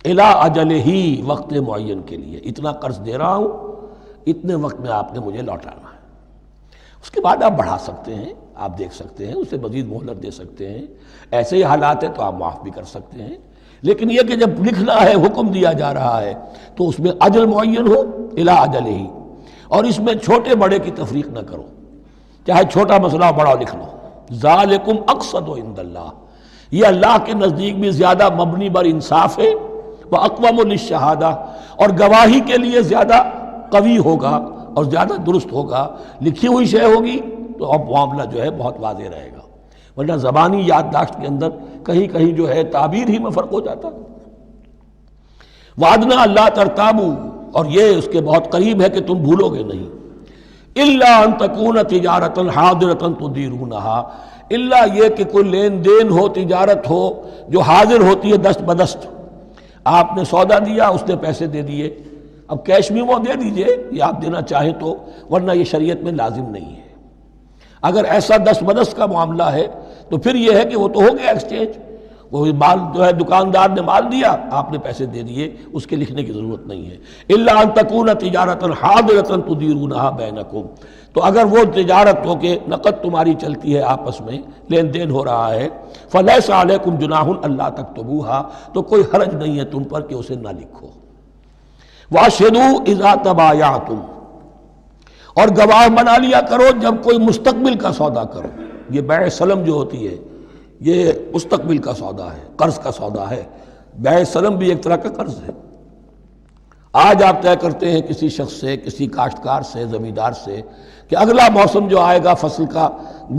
الی اجلہ، وقت معین کے لیے، اتنا قرض دے رہا ہوں، اتنے وقت میں آپ نے مجھے لوٹانا ہے، اس کے بعد آپ بڑھا سکتے ہیں، آپ دیکھ سکتے ہیں، اسے مزید مہلت دے سکتے ہیں، ایسے ہی حالات ہیں تو آپ معاف بھی کر سکتے ہیں، لیکن یہ کہ جب لکھنا ہے، حکم دیا جا رہا ہے تو اس میں اجل معین ہو، الی اجلہ، اور اس میں چھوٹے بڑے کی تفریق نہ کرو، چاہے چھوٹا مسئلہ بڑا لکھ لو، ذالکم اقسط عند اللہ، یہ اللہ کے نزدیک بھی زیادہ مبنی بر انصاف ہے، واقوم للشہادہ، اور گواہی کے لیے زیادہ قوی ہوگا اور زیادہ درست ہوگا، لکھی ہوئی شے ہوگی تو اب معاملہ جو ہے بہت واضح رہے گا، ورنہ زبانی یادداشت کے اندر کہیں کہیں جو ہے تعبیر ہی میں فرق ہو جاتا۔ وعدنا اللہ ترتابو، اور یہ اس کے بہت قریب ہے کہ تم بھولو گے نہیں، الا ان تکون تجارتا حاضرتا تدیرونہا، الا یہ کہ کوئی لین دین ہو، تجارت ہو جو حاضر ہوتی ہے دست بدست، آپ نے سودا دیا، اس نے پیسے دے دیے، اب کیش میں وہ دے دیجئے یہ آپ دینا چاہیں تو، ورنہ یہ شریعت میں لازم نہیں ہے۔ اگر ایسا دست بدست کا معاملہ ہے تو پھر یہ ہے کہ وہ تو ہو گیا ایکسچینج، وہ مال جو ہے دکاندار نے مال دیا، آپ نے پیسے دے دیے، اس کے لکھنے کی ضرورت نہیں ہے۔ الا ان تکون تجارۃ حاضرۃ تدیرونھا بینکم، تو اگر وہ تجارت ہو کہ نقد تمہاری چلتی ہے، آپس میں لین دین ہو رہا ہے، فلیس علیکم جناح الا تکتبوھا، تو کوئی حرج نہیں ہے تم پر کہ اسے نہ لکھو۔ واشہدوا اذا تبایعتم، اور گواہ بنا لیا کرو جب کوئی مستقبل کا سودا کرو۔ یہ بیع سلم جو ہوتی ہے یہ مستقبل کا سودا ہے، قرض کا سودا ہے۔ بیع سلم بھی ایک طرح کا قرض ہے۔ آج آپ طے کرتے ہیں کسی شخص سے، کسی کاشتکار سے، زمیندار سے کہ اگلا موسم جو آئے گا فصل کا،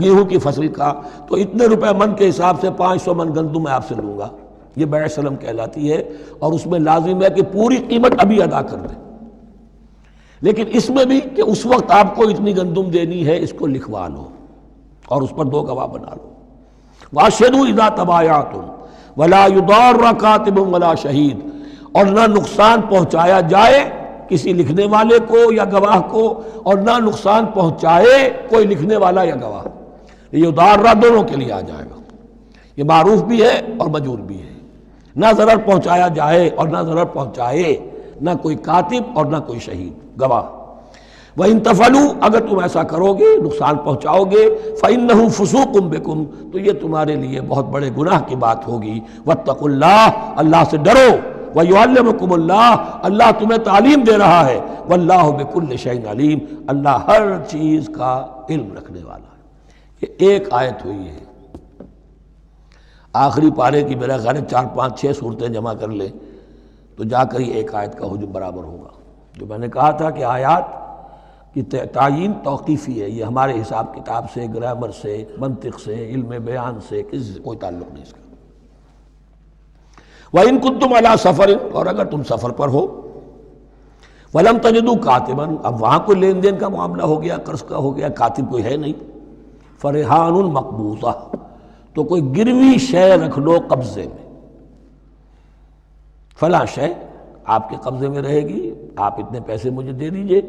گیہوں کی فصل کا، تو اتنے روپے من کے حساب سے 500 من گندم میں آپ سے لوں گا۔ یہ بیع سلم کہلاتی ہے، اور اس میں لازم ہے کہ پوری قیمت ابھی ادا کر دیں۔ لیکن اس میں بھی کہ اس وقت آپ کو اتنی گندم دینی ہے، اس کو لکھوا لو اور اس پر 2 گواہ بنا لو۔ واشہدوا اذا تبایعتم ولا یضار کاتب ولا شہید، اور نہ نقصان پہنچایا جائے کسی لکھنے والے کو یا گواہ کو، اور نہ نقصان پہنچائے کوئی لکھنے والا یا گواہ۔ یہ یضار دونوں کے لیے آ جائے گا، یہ معروف بھی ہے اور مجرور بھی ہے۔ نہ ضرر پہنچایا جائے اور نہ ضرر پہنچائے، نہ کوئی کاتب اور نہ کوئی شہید گواہ۔ وَإِن تَفْعَلُوا، اگر تم ایسا کرو گے، نقصان پہنچاؤ گے، فَإِنَّهُ فُسُوقٌ بِكُمْ، تو یہ تمہارے لیے بہت بڑے گناہ کی بات ہوگی۔ وَاتَّقُوا اللَّهَ، اللہ سے ڈرو، وَيُعَلِّمُكُمُ اللَّهُ، اللہ تمہیں تعلیم دے رہا ہے، وَاللَّهُ بِكُلِّ شَيْءٍ عَلِيمٌ، اللہ ہر چیز کا علم رکھنے والا ہے۔ یہ ایک آیت ہوئی ہے، آخری پارے کی میرا خیال 4 5 6 صورتیں جمع کر لیں تو جا کر ہی ایک آیت کا حجم برابر ہوگا۔ جو میں نے کہا تھا کہ آیات کی تعیین توقیفی ہے، یہ ہمارے حساب کتاب سے، گرامر سے، منطق سے، علم بیان سے کسی سے کوئی تعلق نہیں اس کا۔ وَإِن كُنتُمْ عَلَىٰ سَفَرٍ، اور اگر تم سفر پر ہو، وَلَمْ تَجِدُوا كَاتِبًا، اب وہاں کوئی لین دین کا معاملہ ہو گیا، قرض کا ہو گیا، کاتب کوئی ہے نہیں، فَرِحَانٌ مَقْبُوضَةٌ، تو کوئی گروی شے رکھ لو قبضے میں، فلاں شے آپ کے قبضے میں رہے گی، آپ اتنے پیسے مجھے دے دیجئے،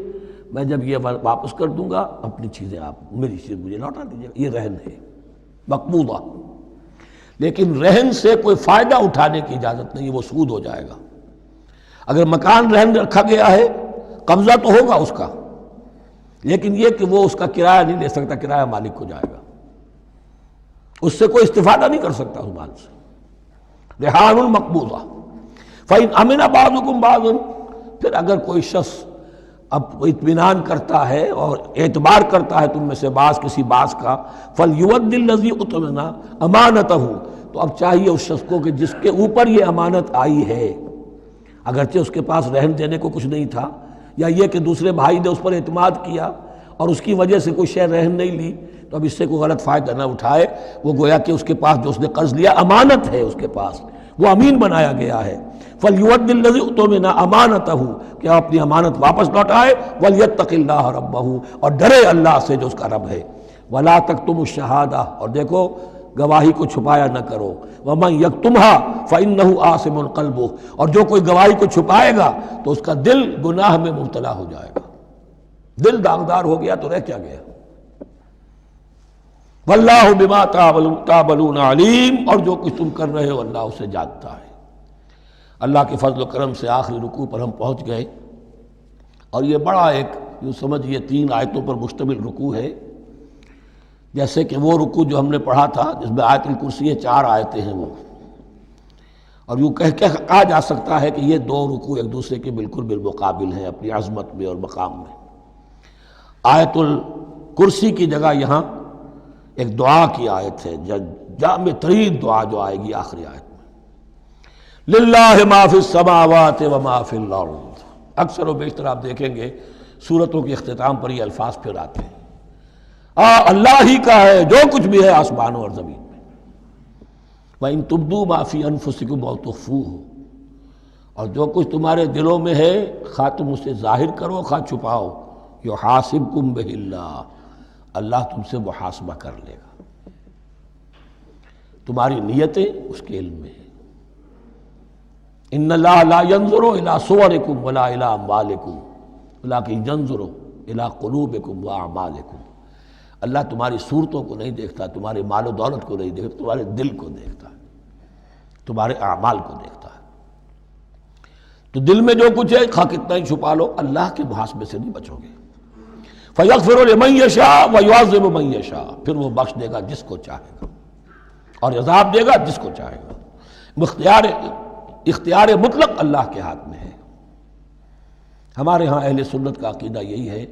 میں جب یہ واپس کر دوں گا اپنی چیزیں آپ میری چیز مجھے لوٹا دیجیے گا۔ یہ رہن ہے مقبوضہ، لیکن رہن سے کوئی فائدہ اٹھانے کی اجازت نہیں، وہ سود ہو جائے گا۔ اگر مکان رہن رکھا گیا ہے، قبضہ تو ہوگا اس کا، لیکن یہ کہ وہ اس کا کرایہ نہیں لے سکتا، کرایہ مالک کو جائے گا، اس سے کوئی استفادہ نہیں کر سکتا اس مال سے۔ رہان مقبوضہ۔ فَإِنْ أَمِنَ بَعْضُكُمْ بَعْضًا، پھر اگر کوئی شخص اب اطمینان کرتا ہے اور اعتبار کرتا ہے تم میں سے بعض کسی بعض کا، فَلْيُؤَدِّ الَّذِي اؤْتُمِنَ أَمَانَتَهُ، تو اب چاہیے اس شخص کو کہ جس کے اوپر یہ امانت آئی ہے، اگرچہ اس کے پاس رہن دینے کو کچھ نہیں تھا، یا یہ کہ دوسرے بھائی نے اس پر اعتماد کیا اور اس کی وجہ سے کوئی شے رہن نہیں لی، تو اب اس سے کوئی غلط فائدہ نہ اٹھائے، وہ گویا کہ اس کے پاس جو اس نے قرض لیا امانت ہے، اس کے پاس وہ امین بنایا گیا ہے۔ فَلْيُؤَدِّ الَّذِي اؤْتُمِنَ أَمَانَتَهُ، کہ اپنی امانت واپس لوٹائے، وَلْيَتَّقِ اللَّهَ رَبَّهُ، اور ڈرے اللہ سے جو اس کا رب ہے۔ وَلَا تَكْتُمُوا الشَّهَادَةَ، اور دیکھو گواہی کو چھپایا نہ کرو، وَمَنْ يَكْتُمْهَا فَإِنَّهُ آثِمٌ قَلْبُهُ، اور جو کوئی گواہی کو چھپائے گا تو اس کا دل گناہ میں مبتلا ہو جائے گا، دل داغدار ہو گیا تو رہ کیا گیا۔ وَاللَّهُ بِمَا تَعْمَلُونَ عَلِيمٌ، اور جو کچھ تم کر رہے ہو اللہ اسے جانتا ہے۔ اللہ کے فضل و کرم سے آخری رکوع پر ہم پہنچ گئے، اور یہ بڑا ایک یوں سمجھئے 3 آیتوں پر مشتمل رکوع ہے، جیسے کہ وہ رکوع جو ہم نے پڑھا تھا جس میں آیت الکرسی 4 آیتیں ہیں، وہ اور یوں کہا جا سکتا ہے کہ یہ 2 رکوع ایک دوسرے کے بالکل بالمقابل ہیں اپنی عظمت میں اور مقام میں۔ آیت الکرسی کی جگہ یہاں ایک دعا کی آیت ہے، جامع ترین دعا جو آئے گی آخری آیت میں، للہ ما فی السماوات و ما فی الارض۔ اکثر و بیشتر آپ دیکھیں گے سورتوں کے اختتام پر یہ الفاظ پھر آتے ہیں، اللہ ہی کا ہے جو کچھ بھی ہے آسمانوں اور زمین میں۔ وَإِن تُبْدُوا مَا فِي أَنفُسِكُمْ أَوْ تُخْفُوهُ، اور جو کچھ تمہارے دلوں میں ہے خواہ تم اسے ظاہر کرو خواہ چھپاؤ، يُحَاسِبْكُمْ بِهِ اللَّهُ، اللہ تم سے محاسبہ کر لے گا، تمہاری نیتیں اس کے علم میں ہیں۔ ان اللہ لا ينظر الى صورکم ولا الى اموالکم ولکن ينظر الى قلوبکم واعمالکم، اللہ تمہاری صورتوں کو نہیں دیکھتا، تمہارے مال و دولت کو نہیں دیکھتا، تمہارے دل کو دیکھتا ہے۔ تمہارے اعمال کو دیکھتا ہے۔ تو دل میں جو کچھ ہے خواہ کتنا ہی چھپا لو، اللہ کے محاسبے سے نہیں بچو گے۔ فَيَغْفِرُ لِمَن يَشَاءُ وَيُعَذِّبُ مَن يَشَاءُ، پھر وہ بخش دے گا جس کو چاہے گا اور عذاب دے گا جس کو چاہے گا۔ اختیار مطلق اللہ کے ہاتھ میں ہے۔ ہمارے ہاں اہل سنت کا عقیدہ یہی ہے،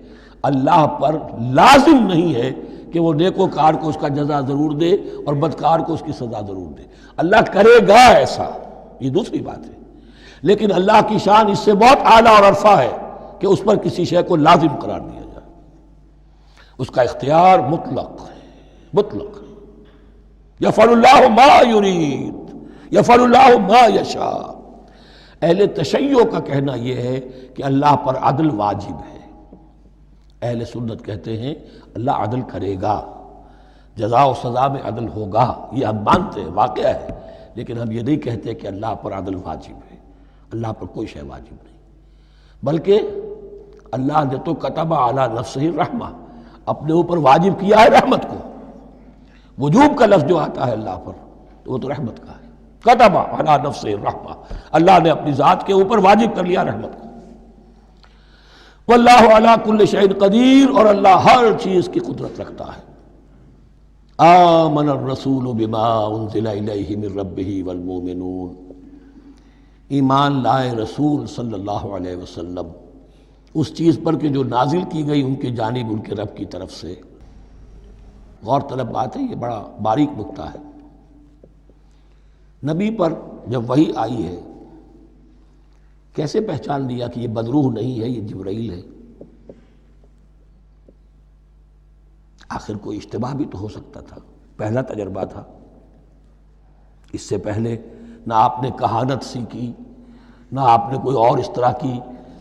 اللہ پر لازم نہیں ہے کہ وہ نیکوکار کو اس کا جزا ضرور دے اور بدکار کو اس کی سزا ضرور دے۔ اللہ کرے گا ایسا، یہ دوسری بات ہے، لیکن اللہ کی شان اس سے بہت اعلیٰ اور عرفہ ہے کہ اس پر کسی شے کو لازم قرار دیا جائے۔ اس کا اختیار مطلق ہے، مطلق۔ یفعل اللہ ما یرید، یفعل اللہ ما یشاء۔ اہل تشیع کا کہنا یہ ہے کہ اللہ پر عدل واجب ہے۔ اہل سنت کہتے ہیں اللہ عدل کرے گا، جزا و سزا میں عدل ہوگا، یہ ہم مانتے ہیں، واقعہ ہے، لیکن ہم یہ نہیں کہتے کہ اللہ پر عدل واجب ہے۔ اللہ پر کوئی شے واجب نہیں، بلکہ اللہ نے تو کتب علی نفسہ الرحمہ، اپنے اوپر واجب کیا ہے رحمت کو۔ وجوب کا لفظ جو آتا ہے اللہ پر تو وہ تو رحمت کا ہے، کتب علی نفسہ الرحمہ، اللہ نے اپنی ذات کے اوپر واجب کر لیا رحمت کو۔ واللہ علی کل شیء قدیر، اور اللہ ہر چیز کی قدرت رکھتا ہے۔ آمن الرسول بما انزل الیہ من ربہ والمؤمنون، ایمان لائے رسول صلی اللہ علیہ وسلم اس چیز پر کہ جو نازل کی گئی ان کی جانب ان کے رب کی طرف سے۔ غور طلب بات ہے، یہ بڑا باریک نکتہ ہے۔ نبی پر جب وحی آئی ہے کیسے پہچان لیا کہ یہ بدروح نہیں ہے، یہ جبرائیل ہے؟ آخر کوئی اشتباہ بھی تو ہو سکتا تھا، پہلا تجربہ تھا۔ اس سے پہلے نہ آپ نے کہانت سیکھی، نہ آپ نے کوئی اور اس طرح کی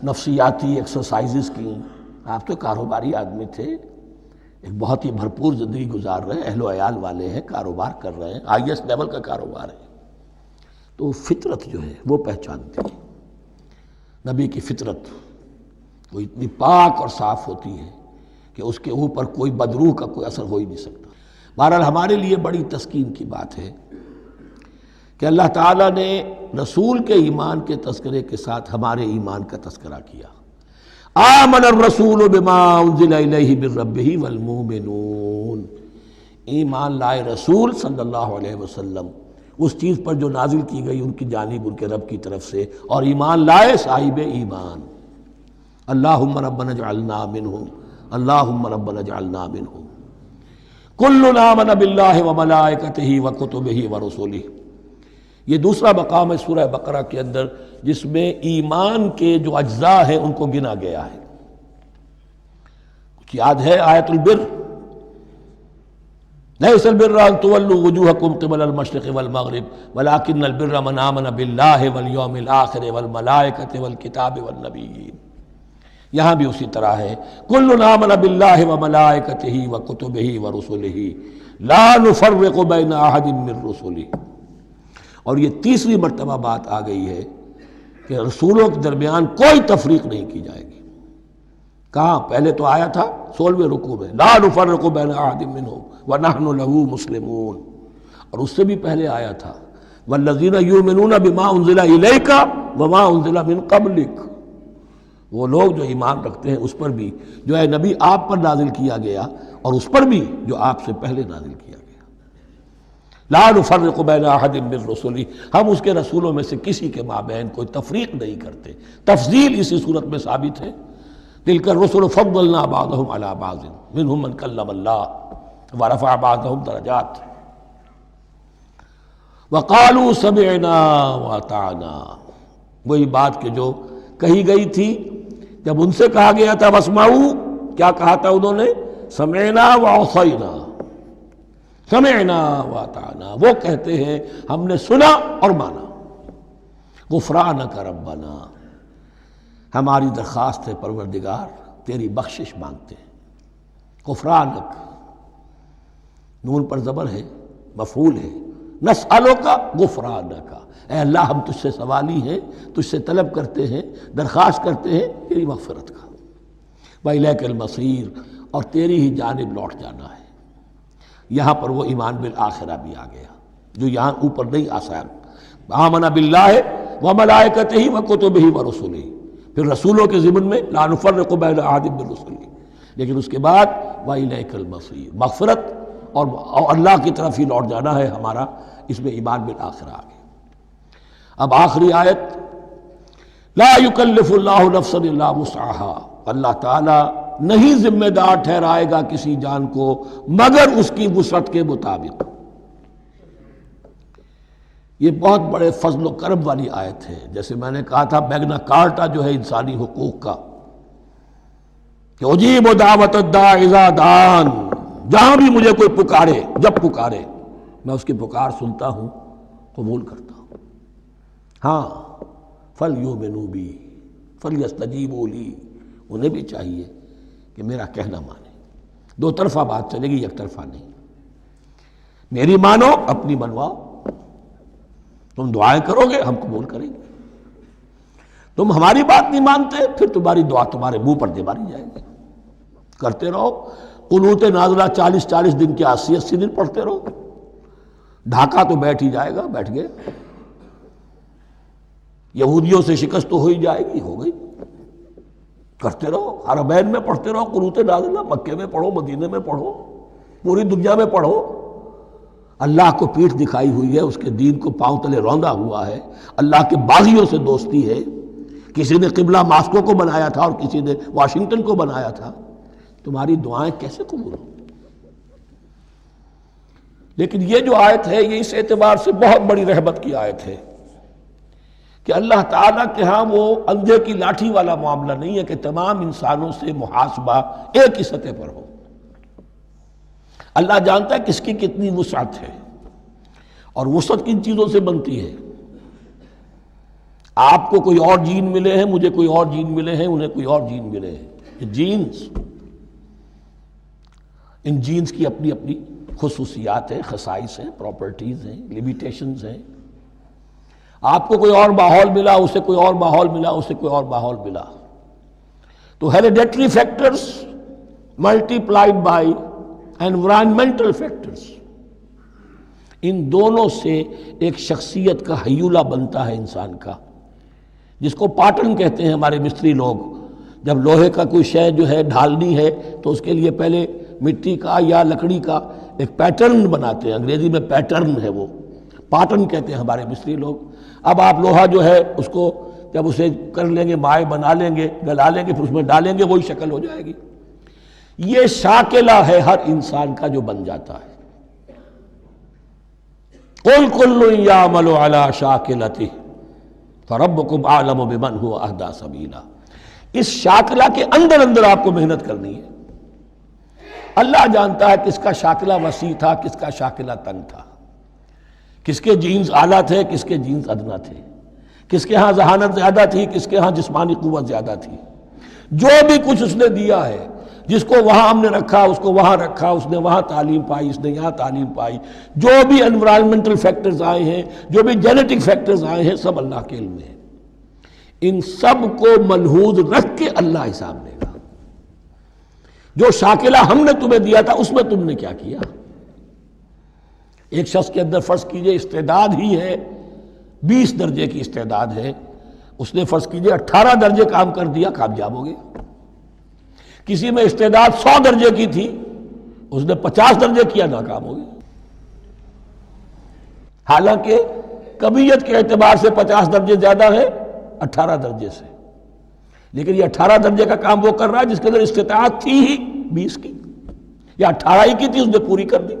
نفسیاتی ایکسرسائزز کی۔ آپ تو کاروباری آدمی تھے، ایک بہت ہی بھرپور زندگی گزار رہے ہیں، اہل و عیال والے ہیں، کاروبار کر رہے ہیں، ہائی ایسٹ لیول کا کاروبار ہے، تو فطرت جو ہے وہ پہچانتی ہے۔ نبی کی فطرت وہ اتنی پاک اور صاف ہوتی ہے کہ اس کے اوپر کوئی بدروح کا کوئی اثر ہو ہی نہیں سکتا۔ بہرحال ہمارے لیے بڑی تسکین کی بات ہے کہ اللہ تعالیٰ نے رسول کے ایمان کے تذکرے کے ساتھ ہمارے ایمان کا تذکرہ کیا۔ آمن الرسول بما انزل الیہ من ربہ والمؤمنون، ایمان لائے رسول صلی اللہ علیہ وسلم اس چیز پر جو نازل کی گئی ان کی جانب ان کے رب کی طرف سے، اور ایمان لائے صاحب ایمان۔ اللہم ربنا اجعلنا منہم، اللہم ربنا اجعلنا منہم۔ کل آمن باللہ وملائکتہ وکتبہ ورسلہ، یہ دوسرا مقام ہے سورہ بقرہ کے اندر جس میں ایمان کے جو اجزاء ہیں ان کو گنا گیا ہے۔ کچھ یاد ہے آیت البر؟ لیس البر ان تولوا وجوہکم قبل المشرق والمغرب ولکن البر من آمن باللہ والیوم الآخر والملائکۃ والکتاب والنبیین۔ یہاں بھی اسی طرح ہے، کل آمن باللہ وملائکتہ وکتبہ ورسلہ لا نفرق بین احد من رسلہ۔ اور یہ تیسری مرتبہ بات آ گئی ہے کہ رسولوں کے درمیان کوئی تفریق نہیں کی جائے گی۔ کہاں؟ پہلے تو آیا تھا 16ویں رکوع میں، لا نفرق بین احد منہم ونحن له مسلمون، اور اس سے بھی پہلے آیا تھا والذین یؤمنون بما انزل الیک وما انزل من قبلک، وہ لوگ جو ایمان رکھتے ہیں اس پر بھی جو ہے نبی آپ پر نازل کیا گیا اور اس پر بھی جو آپ سے پہلے نازل کیا گیا۔ لا نفرق بین احد من رسلہ، ہم اس کے رسولوں میں سے کسی کے مابین کوئی تفریق نہیں کرتے۔ تفضیل اسی صورت میں ثابت ہے، تلک الرسل فضلنا بعضهم علی بعض منهم من کلم اللہ ورفع بعضهم درجات وقالوا سمعنا واطعنا، وہی بات کہ جو کہی گئی تھی جب ان سے کہا گیا تھا واسمعوا، کیا کہا تھا انہوں نے؟ سمعنا وعصینا، سمعنا واطعنا، وہ کہتے ہیں ہم نے سنا اور مانا۔ غفرانک ربنا، ہماری درخواست ہے پروردگار، تیری بخشش مانگتے ہیں۔ غفرانک، نون پر زبر ہے، مفعول ہے، نسألک غفرانک، اے اللہ ہم تجھ سے سوالی ہیں، تجھ سے طلب کرتے ہیں، درخواست کرتے ہیں تیری مغفرت کا۔ وإلیک المصیر، اور تیری ہی جانب لوٹ جانا ہے۔ یہاں پر وہ ایمان بالآخرہ بھی آ گیا جو یہاں اوپر نہیں آسان، آمنا باللہ و ملائکتہ و کتبہ و رسلہ، پھر رسولوں کے ضمن میں لا نفرق بین احد من رسلہ، لیکن اس کے بعد وَإِلَيْكَ الْمَصِيرُ، مغفرت اور اللہ کی طرف ہی لوٹ جانا ہے ہمارا، اس میں ایمان بالآخرہ آ گیا۔ اب آخری آیت، لا یکلف اللہ نفسا الا وسعها، اللہ تعالیٰ نہیں ذمہ دار ٹھہرائے گا کسی جان کو مگر اس کی وسعت کے مطابق۔ یہ بہت بڑے فضل و کرم والی آیت ہے، جیسے میں نے کہا تھا میگنا کارٹا جو ہے انسانی حقوق کا، کہ اجیب دعوت الداع اذا دعان، جہاں بھی مجھے کوئی پکارے، جب پکارے میں اس کی پکار سنتا ہوں، قبول کرتا ہوں۔ ہاں فَلْيُؤْمِنُوا بِي فَلْيَسْتَجِيبُوا لِي، انہیں بھی چاہیے کہ میرا کہنا مانے، دو طرفہ بات چلے گی، یک طرفہ نہیں۔ میری مانو، اپنی منواؤ، تم دعائیں کرو گے ہم قبول کریں گے، تم ہماری بات نہیں مانتے پھر تمہاری دعا تمہارے منہ پر دے ماری جائے گی۔ کرتے رہو قنوت نازلہ 40 دن کے 80 دن پڑھتے رہو، ڈھاکہ تو بیٹھ ہی جائے گا، بیٹھ گئے۔ یہودیوں سے شکست تو ہو ہی جائے گی، ہو گئی۔ کرتے رہو، حرمین میں پڑھتے رہو قنوت نازلہ، مکے میں پڑھو، مدینے میں پڑھو، پوری دنیا میں پڑھو۔ اللہ کو پیٹھ دکھائی ہوئی ہے، اس کے دین کو پاؤں تلے روندا ہوا ہے، اللہ کے باغیوں سے دوستی ہے، کسی نے قبلہ ماسکو کو بنایا تھا اور کسی نے واشنگٹن کو بنایا تھا، تمہاری دعائیں کیسے قبول ہوں؟ لیکن یہ جو آیت ہے یہ اس اعتبار سے بہت بڑی رحمت کی آیت ہے کہ اللہ تعالیٰ کے ہاں وہ اندھے کی لاٹھی والا معاملہ نہیں ہے کہ تمام انسانوں سے محاسبہ ایک ہی سطح پر ہو۔ اللہ جانتا ہے کس کی کتنی وسعت ہے، اور وسعت کن چیزوں سے بنتی ہے۔ آپ کو کوئی اور جین ملے ہیں، مجھے کوئی اور جین ملے ہیں، انہیں کوئی اور جین ملے ہیں، یہ جینز، ان جینز کی اپنی اپنی خصوصیات ہیں، خصائص ہیں، پراپرٹیز ہیں، لیمیٹیشنز ہیں۔ آپ کو کوئی اور ماحول ملا، اسے کوئی اور ماحول ملا، اسے کوئی اور ماحول ملا، تو hereditary factors multiplied by environmental factors, ان دونوں سے ایک شخصیت کا ہیولہ بنتا ہے انسان کا، جس کو پیٹرن کہتے ہیں ہمارے مستری لوگ۔ جب لوہے کا کوئی شے جو ہے ڈھالنی ہے تو اس کے لیے پہلے مٹی کا یا لکڑی کا ایک پیٹرن بناتے ہیں، انگریزی میں پیٹرن ہے، وہ پیٹرن کہتے ہیں ہمارے مستری لوگ۔ اب آپ لوہا جو ہے اس کو جب اسے کر لیں گے، مائع بنا لیں گے، گلا لیں گے، پھر اس میں ڈالیں گے، وہی شکل ہو جائے گی۔ یہ شاکلہ ہے ہر انسان کا جو بن جاتا ہے۔ قُلْ كُلٌّ يَعْمَلُ عَلَى شَاكِلَتِهِ فَرَبُّكُمْ أَعْلَمُ بِمَنْ هُوَ أَهْدَىٰ سَبِيلًا، اس شاکلہ کے اندر آپ کو محنت کرنی ہے۔ اللہ جانتا ہے کس کا شاکلہ وسیع تھا، کس کا شاکلہ تنگ تھا، کس کے جینز اعلیٰ تھے، کس کے جینز ادنا تھے، کس کے ہاں ذہانت زیادہ تھی، کس کے ہاں جسمانی قوت زیادہ تھی۔ جو بھی کچھ اس نے دیا ہے، جس کو وہاں ہم نے رکھا اس کو وہاں رکھا، اس نے وہاں تعلیم پائی، اس نے یہاں تعلیم پائی، جو بھی انوائرمنٹل فیکٹرز آئے ہیں، جو بھی جینیٹک فیکٹرز آئے ہیں، سب اللہ کے علم میں ہیں۔ ان سب کو ملحوظ رکھ کے اللہ حساب لے گا۔ جو شاکلہ ہم نے تمہیں دیا تھا اس میں تم نے کیا کیا؟ ایک شخص کے اندر فرض کیجئے استعداد ہی ہے 20 درجے کی استعداد ہے، اس نے فرض کیجئے 18 درجے کام کر دیا، کامیاب ہو گیا۔ کسی میں استعداد 100 درجے کی تھی، اس نے 50 درجے کیا، ناکام ہو گیا۔ حالانکہ کمیت کے اعتبار سے 50 درجے زیادہ ہے 18 درجے سے، لیکن یہ 18 درجے کا کام وہ کر رہا ہے جس کے اندر استطاعت تھی ہی 20 کی، یا 18 ہی کی تھی، اس نے پوری کر دی۔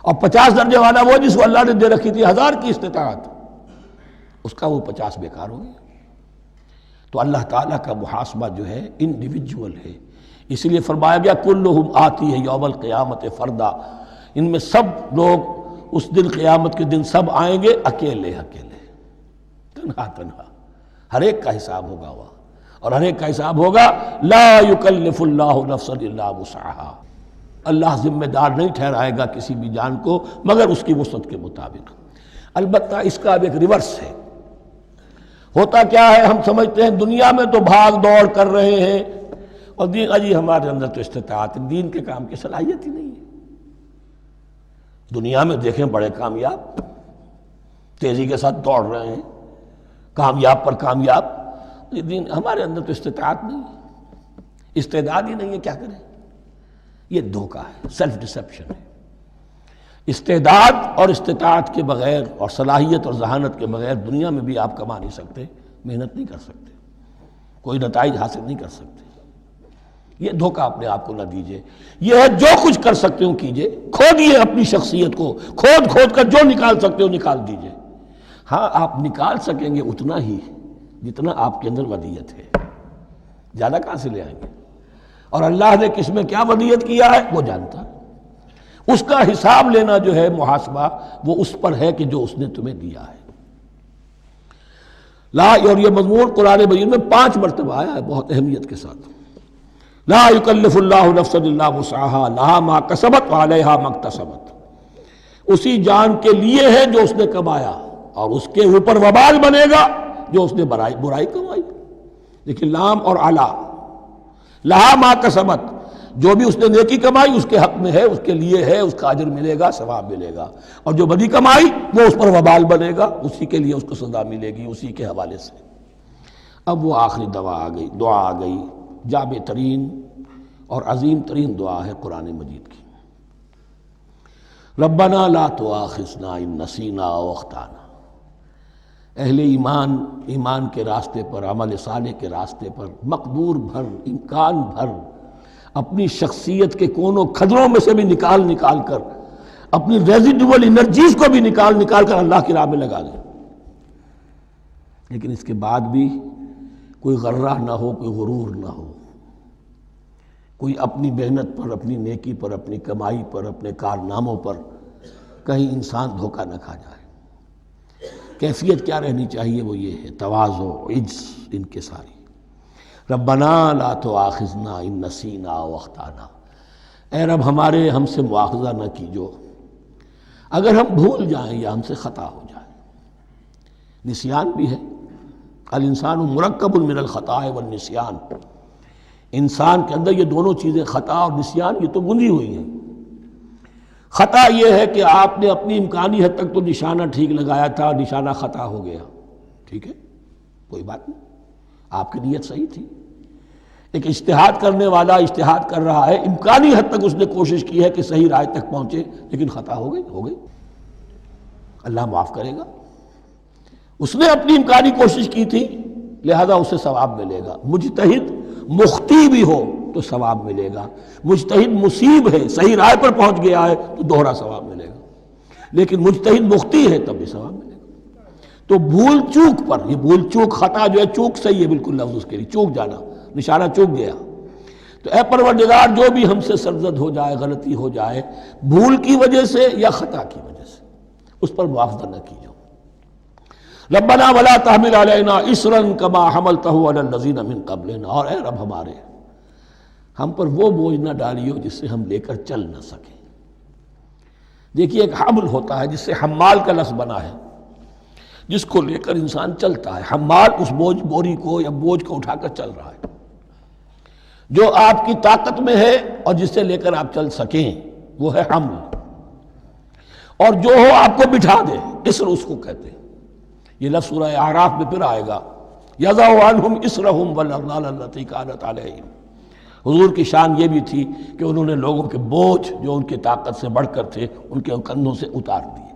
اور 50 درجے والا وہ جس کو اللہ نے دے رکھی تھی 1000 کی استطاعت، اس کا وہ 50 بیکار ہو گیا۔ تو اللہ تعالیٰ کا محاسبہ جو ہے انڈیویجول ہے، اسی لیے فرمایا گیا کلہم آتی ہے یوم القیامت فردا، ان میں سب لوگ اس دن قیامت کے دن سب آئیں گے اکیلے اکیلے، تنہا تنہا، ہر ایک کا حساب ہوگا وہاں، اور ہر ایک کا حساب ہوگا لا یکلف اللہ نفسا الا وسعها، اللہ ذمہ دار نہیں ٹھہرائے گا کسی بھی جان کو مگر اس کی وسعت کے مطابق۔ البتہ اس کا اب ایک ریورس ہے۔ ہوتا کیا ہے، ہم سمجھتے ہیں دنیا میں تو بھاگ دوڑ کر رہے ہیں اور دین، اجی ہمارے اندر تو استطاعت دین کے کام کی صلاحیت ہی نہیں ہے۔ دنیا میں دیکھیں بڑے کامیاب، تیزی کے ساتھ دوڑ رہے ہیں، کامیاب پر کامیاب۔ دین ہمارے اندر تو استطاعت نہیں ہے، استعداد ہی نہیں ہے، کیا کریں؟ یہ دھوکہ ہے، سیلف ڈسیپشن ہے۔ استعداد اور استطاعت کے بغیر اور صلاحیت اور ذہانت کے بغیر دنیا میں بھی آپ کما نہیں سکتے، محنت نہیں کر سکتے، کوئی نتائج حاصل نہیں کر سکتے۔ یہ دھوکہ اپنے آپ کو نہ دیجئے۔ یہ ہے جو کچھ کر سکتے ہو کیجئے، کھودیے اپنی شخصیت کو، کھود کر جو نکال سکتے ہو نکال دیجئے۔ ہاں آپ نکال سکیں گے اتنا ہی جتنا آپ کے اندر ودیت ہے، زیادہ کہاں سے لے آئیں گے؟ اور اللہ نے کس میں کیا ودیت کیا ہے وہ جانتا ہے، اس کا حساب لینا جو ہے، محاسبہ وہ اس پر ہے کہ جو اس نے تمہیں دیا ہے۔ اور یہ مضمون قرآن مجید میں 5 مرتبہ آیا ہے بہت اہمیت کے ساتھ۔ لا یکلف اللہ نفسا الا وسعها لها ما کسبت وعلیہا ما اکتسبت۔ اسی جان کے لیے ہے جو اس نے کمایا، اور اس کے اوپر وبال بنے گا جو اس نے برائی کمائی۔ لیکن لام اور علا، لہا ما کسبت، جو بھی اس نے نیکی کمائی اس کے حق میں ہے، اس کے لیے ہے، اس کا اجر ملے گا، ثواب ملے گا، اور جو بدی کمائی وہ اس پر وبال بنے گا، اسی کے لیے اس کو سزا ملے گی، اسی کے حوالے سے۔ اب وہ آخری دعا آ گئی، جامع ترین اور عظیم ترین دعا ہے قرآن مجید کی۔ ربنا لا تؤاخذنا ان نسینا او اخطانا۔ اہل ایمان کے راستے پر، عمل صالح کے راستے پر مقدور بھر، امکان بھر اپنی شخصیت کے کونوں کھدروں میں سے بھی نکال کر، اپنی ریزیڈول انرجیز کو بھی نکال کر اللہ کی راہ میں لگا دیں۔ لیکن اس کے بعد بھی کوئی غرہ نہ ہو، کوئی غرور نہ ہو، کوئی اپنی محنت پر، اپنی نیکی پر، اپنی کمائی پر، اپنے کارناموں پر کہیں انسان دھوکہ نہ کھا جائے۔ کیفیت کیا رہنی چاہیے؟ وہ یہ ہے تواضع، عجز، انکساری۔ ربنا لا تؤاخذنا ان نسینا او اخطانا۔ اے رب ہم سے مواخذہ نہ کیجو اگر ہم بھول جائیں یا ہم سے خطا ہو جائے۔ نسیان بھی ہے، الانسان مرکب من الخطاء والنسیان۔ انسان کے اندر یہ دونوں چیزیں، خطا اور نسیان، یہ تو گنی ہوئی ہیں۔ خطا یہ ہے کہ آپ نے اپنی امکانی حد تک تو نشانہ ٹھیک لگایا تھا، نشانہ خطا ہو گیا، ٹھیک ہے، کوئی بات نہیں، آپ کی نیت صحیح تھی۔ ایک اجتہاد کرنے والا اجتہاد کر رہا ہے، امکانی حد تک اس نے کوشش کی ہے کہ صحیح رائے تک پہنچے، لیکن خطا ہو گئی، اللہ معاف کرے گا۔ اس نے اپنی امکانی کوشش کی تھی، لہذا اسے ثواب ملے گا۔ مجتہد مخطی بھی ہو تو ثواب ملے گا، مجتہد مصیب ہے، صحیح رائے پر پہنچ گیا ہے تو دوہرا ثواب ملے گا، لیکن مجتہد مخطی ہے تب بھی ثواب ملے گا۔ تو بھول چوک پر، یہ بھول چوک، خطا جو ہے چوک صحیح ہے بالکل لفظ اس کے لیے، چوک جانا، نشانہ چوک گیا۔ تو اے پروردگار جو بھی ہم سے سرزد ہو جائے، غلطی ہو جائے، بھول کی وجہ سے یا خطا کی وجہ سے، اس پر معاوضہ نہ کیجو۔ ربنا ولا تحمل علینا اصرا کما حملتہ علی الذین من قبلنا۔ اور اے رب ہمارے، ہم پر وہ بوجھ نہ ڈالیو جس سے ہم لے کر چل نہ سکیں۔ دیکھیے ایک حمل ہوتا ہے جس سے حمال کا لفظ بنا ہے، جس کو لے کر انسان چلتا ہے۔ حمال اس بوری کو یا بوجھ کو اٹھا کر چل رہا ہے۔ جو آپ کی طاقت میں ہے اور جس سے لے کر آپ چل سکیں وہ ہے حمل، اور جو ہو آپ کو بٹھا دے، اسر اس کو کہتے ہیں۔ یہ لفظ سورہ اعراف میں پھر آئے گا، یضع عنہم اسرہم والاغلال التی کانت علیہم۔ حضور کی شان یہ بھی تھی کہ انہوں نے لوگوں کے بوجھ جو ان کی طاقت سے بڑھ کر تھے ان کے کندھوں سے اتار دیے۔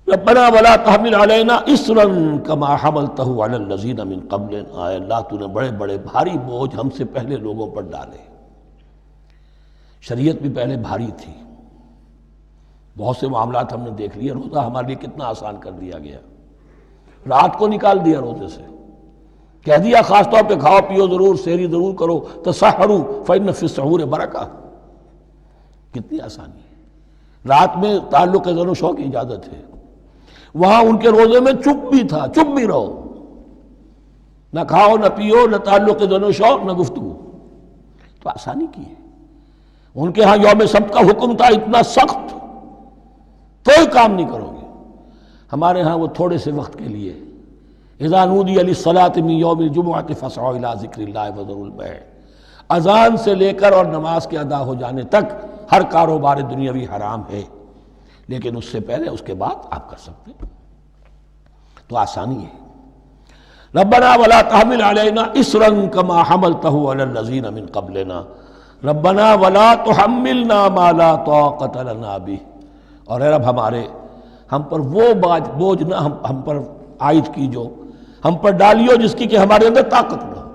ربنا ولا تحمل علینا اصرا کما حملتہ علی الذین من قبلنا۔ اے اللہ تو نے بڑے بڑے بھاری بوجھ ہم سے پہلے لوگوں پر ڈالے۔ شریعت بھی پہلے بھاری تھی، بہت سے معاملات ہم نے دیکھ لیے۔ روزہ ہمارے لیے کتنا آسان کر دیا گیا، رات کو نکال دیا روزے سے، کہہ دیا خاص طور پہ کھاؤ پیو ضرور، سحری ضرور کرو، تسحروا فإن فی السحور برکہ۔ کتنی آسانی ہے۔ رات میں تعلق زن و شو کی اجازت ہے، وہاں ان کے روزے میں چپ بھی تھا، چپ بھی رہو، نہ کھاؤ نہ پیو، نہ تعلق زن و شو، نہ گفتگو، تو آسانی کی ہے۔ ان کے ہاں یوم سبت کا حکم تھا اتنا سخت، کوئی کام نہیں کرو گے۔ ہمارے ہاں وہ تھوڑے سے وقت کے لیے، اذا نودی للصلاۃ من یوم الجمعۃ فاسعوا الی ذکر اللہ وذروا البیع، اذان سے لے کر اور نماز کے ادا ہو جانے تک ہر کاروبار دنیاوی حرام ہے، لیکن اس سے پہلے اس کے بعد آپ کر سکتے ہیں، تو آسانی ہے۔ ربنا ولا تحمل علینا اصرا کما حملتہ علی الذین من قبلنا ربنا ولا تحملنا ما لا طاقت لنا بہ، اور اے رب ہمارے ہم پر وہ بوجھ نہ ہم پر عائد کی جو ہم پر ڈالیو جس کی کہ ہمارے اندر طاقت نہ ہو۔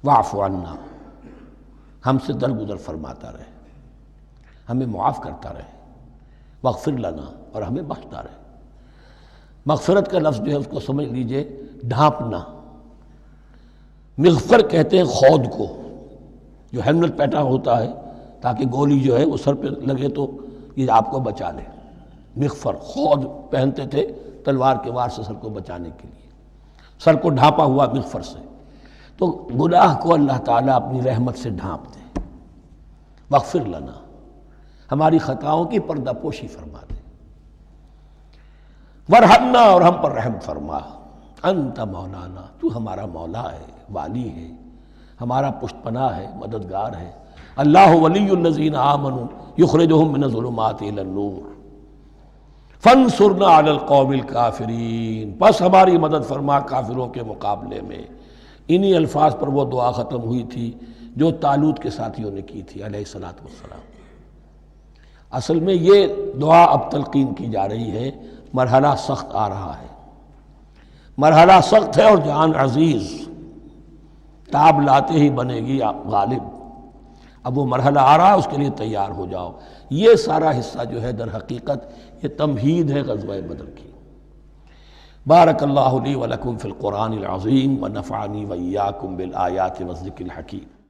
واعف عنا، ہم سے درگزر فرماتا رہے، ہمیں معاف کرتا رہے، واغفر لنا، اور ہمیں بخشتا رہے۔ مغفرت کا لفظ جو ہے اس کو سمجھ لیجئے ڈھانپنا۔ مغفر کہتے ہیں خود کو، جو ہیملٹ پیٹا ہوتا ہے تاکہ گولی جو ہے وہ سر پہ لگے تو یہ آپ کو بچا لے۔ مغفر خود پہنتے تھے تلوار کے وار سے سر کو بچانے کے لیے، سر کو ڈھانپا ہوا مغفر سے۔ تو گناہ کو اللہ تعالیٰ اپنی رحمت سے ڈھانپ دے۔ واغفر لنا، ہماری خطاؤں کی پردہ پوشی فرما دے۔ ورحمنا، اور ہم پر رحم فرما۔ انت مولانا، تو ہمارا مولا ہے، والی ہے، ہمارا پشت پناہ ہے، مددگار ہے۔ اللہ ولی الذین آمنوا یخرجہم من الظلمات الی النور فانصرنا علی القوم الکافرین، بس ہماری مدد فرما کافروں کے مقابلے میں۔ انہی الفاظ پر وہ دعا ختم ہوئی تھی جو طالوت کے ساتھیوں نے کی تھی علیہ الصلوۃ والسلام۔ اصل میں یہ دعا اب تلقین کی جا رہی ہے، مرحلہ سخت آ رہا ہے، مرحلہ سخت ہے اور جان عزیز، تاب لاتے ہی بنے گی غالب۔ اب وہ مرحلہ آ رہا ہے، اس کے لیے تیار ہو جاؤ۔ یہ سارا حصہ جو ہے در حقیقت یہ تمہید ہے غزوہ بدر کی۔ بارک اللہ لی ولکم فی القرآن العظیم ونفعنی وإیاکم بالآیات والذکر الحکیم۔